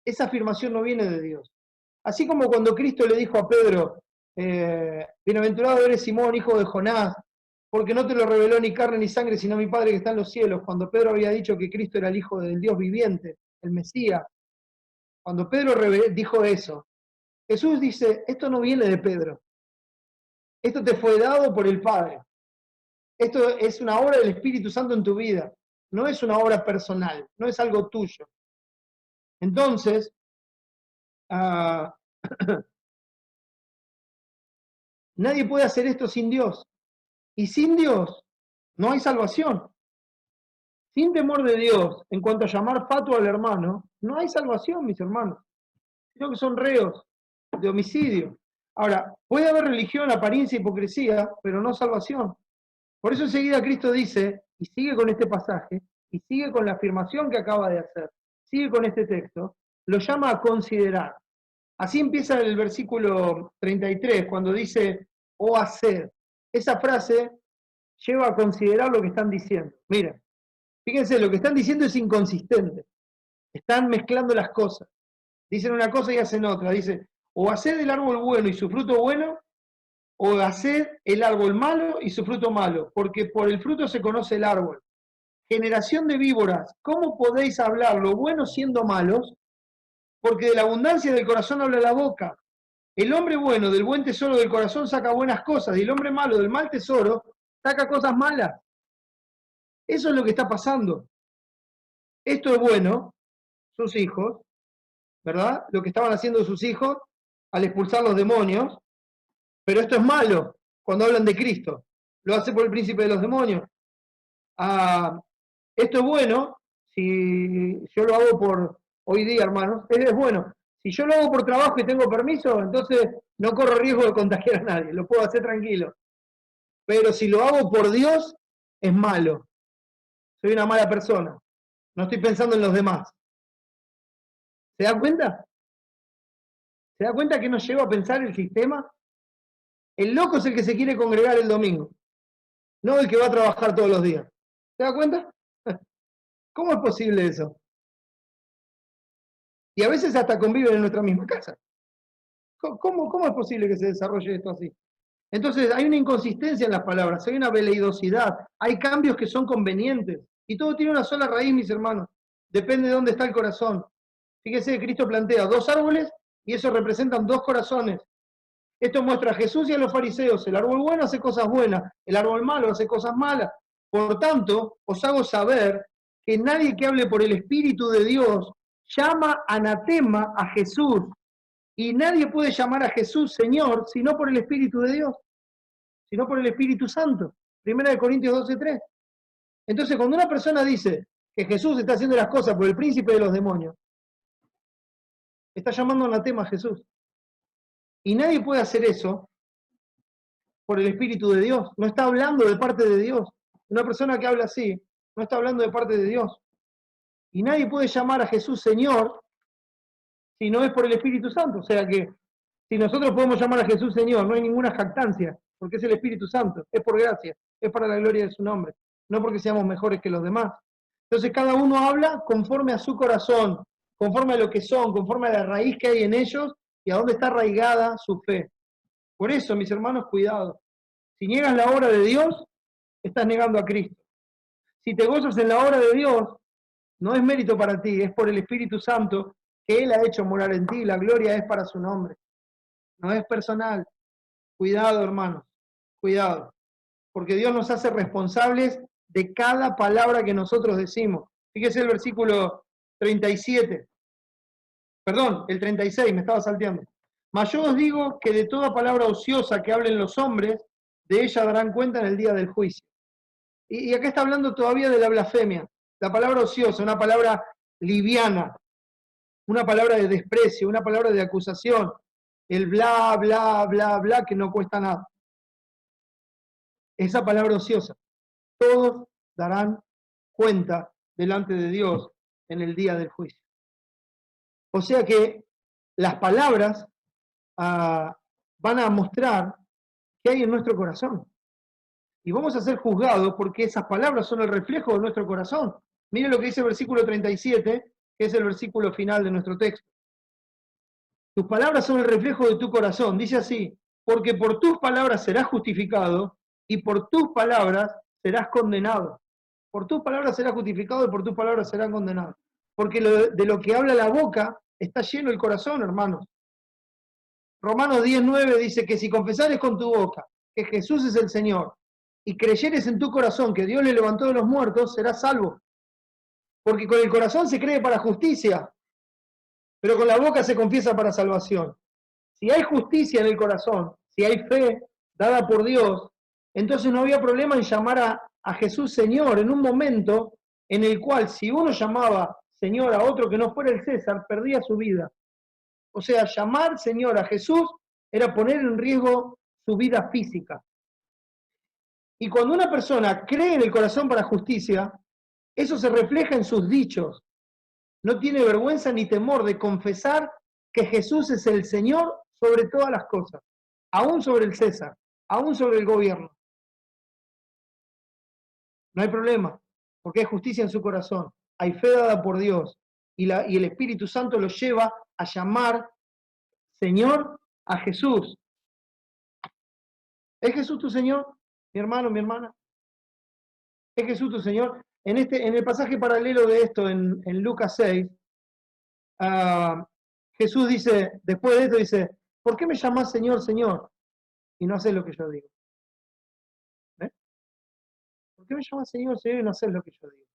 esa afirmación no viene de Dios. Así como cuando Cristo le dijo a Pedro, bienaventurado eres Simón, hijo de Jonás, porque no te lo reveló ni carne ni sangre, sino mi Padre que está en los cielos, cuando Pedro había dicho que Cristo era el Hijo del Dios viviente, el Mesías. Cuando Pedro dijo eso, Jesús dice, esto no viene de Pedro, esto te fue dado por el Padre. Esto es una obra del Espíritu Santo en tu vida, no es una obra personal, no es algo tuyo. Entonces, nadie puede hacer esto sin Dios. Y sin Dios no hay salvación. Sin temor de Dios, en cuanto a llamar fatuo al hermano, no hay salvación, mis hermanos. Sino que son reos de homicidio. Ahora, puede haber religión, apariencia, hipocresía, pero no salvación. Por eso enseguida Cristo dice, y sigue con este pasaje, y sigue con la afirmación que acaba de hacer, sigue con este texto, lo llama a considerar. Así empieza el versículo 33, cuando dice, o haced. Esa frase lleva a considerar lo que están diciendo. Miren, fíjense, lo que están diciendo es inconsistente. Están mezclando las cosas. Dicen una cosa y hacen otra. Dice, o haced el árbol bueno y su fruto bueno, o haced el árbol malo y su fruto malo, porque por el fruto se conoce el árbol. Generación de víboras, ¿cómo podéis hablar lo bueno siendo malos? Porque de la abundancia del corazón habla la boca. El hombre bueno del buen tesoro del corazón saca buenas cosas, y el hombre malo del mal tesoro saca cosas malas. Eso es lo que está pasando. Esto es bueno, sus hijos, ¿verdad? Lo que estaban haciendo sus hijos al expulsar los demonios, pero esto es malo cuando hablan de Cristo. Lo hace por el príncipe de los demonios. Esto es bueno si yo lo hago por hoy día, hermanos. Es bueno. Si yo lo hago por trabajo y tengo permiso, entonces no corro riesgo de contagiar a nadie. Lo puedo hacer tranquilo. Pero si lo hago por Dios, es malo. Soy una mala persona. No estoy pensando en los demás. ¿Se da cuenta? ¿Se da cuenta que nos lleva a pensar el sistema? El loco es el que se quiere congregar el domingo, no el que va a trabajar todos los días. ¿Se da cuenta? ¿Cómo es posible eso? Y a veces hasta conviven en nuestra misma casa. ¿Cómo es posible que se desarrolle esto así? Entonces hay una inconsistencia en las palabras, hay una veleidosidad, hay cambios que son convenientes. Y todo tiene una sola raíz, mis hermanos. Depende de dónde está el corazón. Fíjese, Cristo plantea dos árboles y eso representan dos corazones. Esto muestra a Jesús y a los fariseos. El árbol bueno hace cosas buenas, el árbol malo hace cosas malas. Por tanto, os hago saber que nadie que hable por el Espíritu de Dios llama anatema a Jesús. Y nadie puede llamar a Jesús Señor sino por el Espíritu de Dios, sino por el Espíritu Santo. 1 Corintios 12:3. Entonces, cuando una persona dice que Jesús está haciendo las cosas por el príncipe de los demonios, está llamando anatema a Jesús. Y nadie puede hacer eso por el Espíritu de Dios. No está hablando de parte de Dios. Una persona que habla así no está hablando de parte de Dios. Y nadie puede llamar a Jesús Señor si no es por el Espíritu Santo. O sea que si nosotros podemos llamar a Jesús Señor, no hay ninguna jactancia, porque es el Espíritu Santo, es por gracia, es para la gloria de su nombre, no porque seamos mejores que los demás. Entonces cada uno habla conforme a su corazón, conforme a lo que son, conforme a la raíz que hay en ellos y a dónde está arraigada su fe. Por eso, mis hermanos, cuidado. Si niegas la obra de Dios, estás negando a Cristo. Si te gozas en la obra de Dios, no es mérito para ti, es por el Espíritu Santo que Él ha hecho morar en ti, la gloria es para su nombre. No es personal. Cuidado, hermanos, cuidado. Porque Dios nos hace responsables de cada palabra que nosotros decimos. Fíjese el versículo 37. Perdón, el 36, me estaba salteando. Mas yo os digo que de toda palabra ociosa que hablen los hombres, de ella darán cuenta en el día del juicio. Y acá está hablando todavía de la blasfemia. La palabra ociosa, una palabra liviana, una palabra de desprecio, una palabra de acusación. El bla, bla, bla, bla, que no cuesta nada. Esa palabra ociosa. Todos darán cuenta delante de Dios en el día del juicio. O sea que las palabras van a mostrar qué hay en nuestro corazón. Y vamos a ser juzgados porque esas palabras son el reflejo de nuestro corazón. Miren lo que dice el versículo 37, que es el versículo final de nuestro texto. Tus palabras son el reflejo de tu corazón. Dice así, porque por tus palabras serás justificado y por tus palabras serás condenado. Por tus palabras serás justificado y por tus palabras serás condenado. Porque de lo que habla la boca está lleno el corazón, hermanos. Romanos 10:9 dice que si confesares con tu boca que Jesús es el Señor y creyeres en tu corazón que Dios le levantó de los muertos, serás salvo. Porque con el corazón se cree para justicia, pero con la boca se confiesa para salvación. Si hay justicia en el corazón, si hay fe dada por Dios, entonces no había problema en llamar a Jesús Señor en un momento en el cual si uno llamaba Señor a otro que no fuera el César, perdía su vida. O sea, llamar Señor a Jesús era poner en riesgo su vida física. Y cuando una persona cree en el corazón para justicia, eso se refleja en sus dichos. No tiene vergüenza ni temor de confesar que Jesús es el Señor sobre todas las cosas, aún sobre el César, aún sobre el gobierno. No hay problema, porque hay justicia en su corazón, hay fe dada por Dios, y el Espíritu Santo lo lleva a llamar Señor a Jesús. ¿Es Jesús tu Señor, mi hermano, mi hermana? ¿Es Jesús tu Señor? En el pasaje paralelo de esto, en Lucas 6, Jesús dice, después de esto dice, ¿por qué me llamás Señor, Señor? Y no haces lo que yo digo. ¿Eh? ¿Por qué me llamás Señor, Señor y no haces lo que yo digo?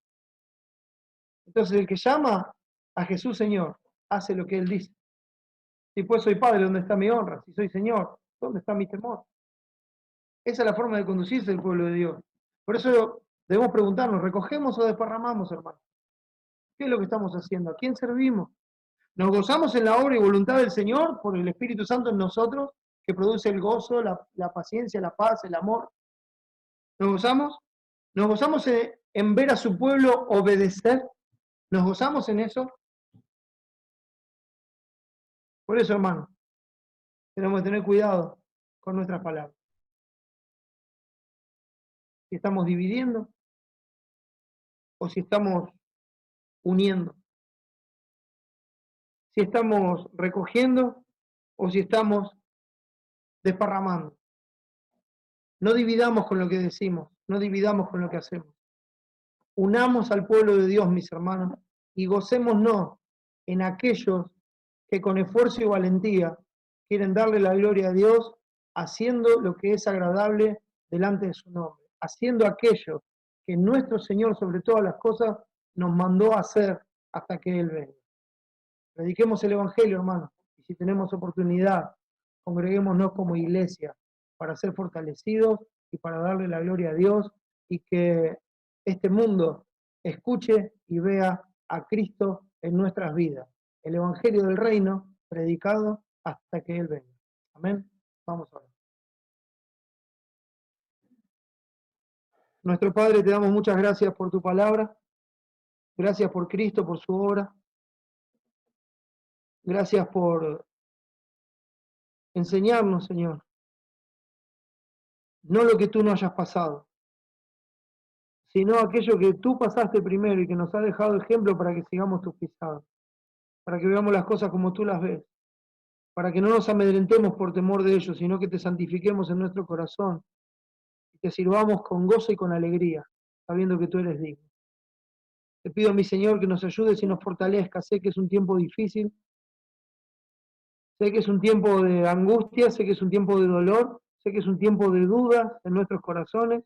Entonces el que llama a Jesús Señor, hace lo que Él dice. Si pues soy Padre, ¿dónde está mi honra? Si soy Señor, ¿dónde está mi temor? Esa es la forma de conducirse el pueblo de Dios. Por eso debemos preguntarnos, ¿recogemos o desparramamos, hermano? ¿Qué es lo que estamos haciendo? ¿A quién servimos? ¿Nos gozamos en la obra y voluntad del Señor por el Espíritu Santo en nosotros, que produce el gozo, la paciencia, la paz, el amor? ¿Nos gozamos? ¿Nos gozamos en ver a su pueblo obedecer? ¿Nos gozamos en eso? Por eso, hermano, tenemos que tener cuidado con nuestras palabras. Si estamos dividiendo o si estamos uniendo. Si estamos recogiendo o si estamos desparramando. No dividamos con lo que decimos, no dividamos con lo que hacemos. Unamos al pueblo de Dios, mis hermanos, y gocémonos en aquellos que con esfuerzo y valentía quieren darle la gloria a Dios, haciendo lo que es agradable delante de su nombre, haciendo aquello que nuestro Señor sobre todas las cosas nos mandó a hacer hasta que Él venga. Prediquemos el Evangelio, hermanos, y si tenemos oportunidad, congreguémonos como iglesia para ser fortalecidos y para darle la gloria a Dios y que este mundo escuche y vea a Cristo en nuestras vidas. El Evangelio del Reino predicado hasta que Él venga. Amén. Vamos a ver. Nuestro Padre, te damos muchas gracias por tu palabra, gracias por Cristo, por su obra, gracias por enseñarnos, Señor, no lo que tú no hayas pasado, sino aquello que tú pasaste primero y que nos ha dejado ejemplo para que sigamos tus pisadas, para que veamos las cosas como tú las ves, para que no nos amedrentemos por temor de ellos, sino que te santifiquemos en nuestro corazón y te sirvamos con gozo y con alegría, sabiendo que tú eres digno. Te pido, mi Señor, que nos ayudes y nos fortalezcas. Sé que es un tiempo difícil, sé que es un tiempo de angustia, sé que es un tiempo de dolor, sé que es un tiempo de dudas en nuestros corazones,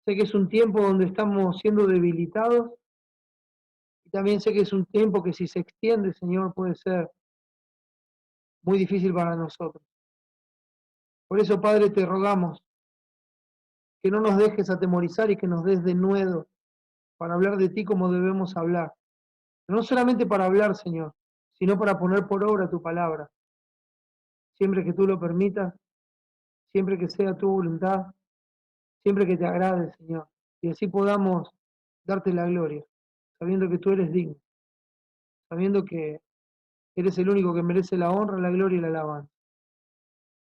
sé que es un tiempo donde estamos siendo debilitados y también sé que es un tiempo que si se extiende, Señor, puede ser muy difícil para nosotros. Por eso, Padre, te rogamos que no nos dejes atemorizar y que nos des denuedo para hablar de ti como debemos hablar. No solamente para hablar, Señor, sino para poner por obra tu palabra. Siempre que tú lo permitas, siempre que sea tu voluntad, siempre que te agrade, Señor. Y así podamos darte la gloria, sabiendo que tú eres digno, sabiendo que eres el único que merece la honra, la gloria y la alabanza.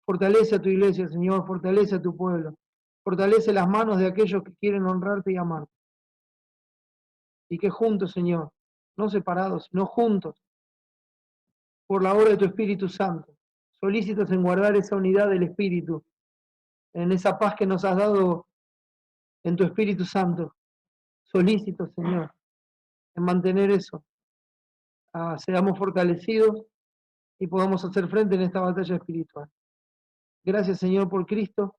Fortalece a tu iglesia, Señor, fortalece a tu pueblo, fortalece las manos de aquellos que quieren honrarte y amarte. Y que juntos, Señor, no separados, sino juntos, por la obra de tu Espíritu Santo, solícitos en guardar esa unidad del Espíritu, en esa paz que nos has dado en tu Espíritu Santo, solícitos, Señor, en mantener eso, seamos fortalecidos y podamos hacer frente en esta batalla espiritual. Gracias, Señor, por Cristo,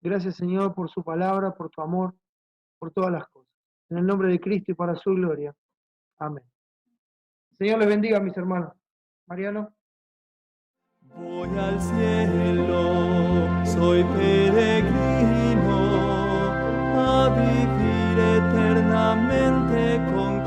gracias, Señor, por su palabra, por tu amor, por todas las cosas. En el nombre de Cristo y para su gloria. Amén. Señor les bendiga, mis hermanos. Mariano. Voy al cielo, soy peregrino, a vivir eternamente con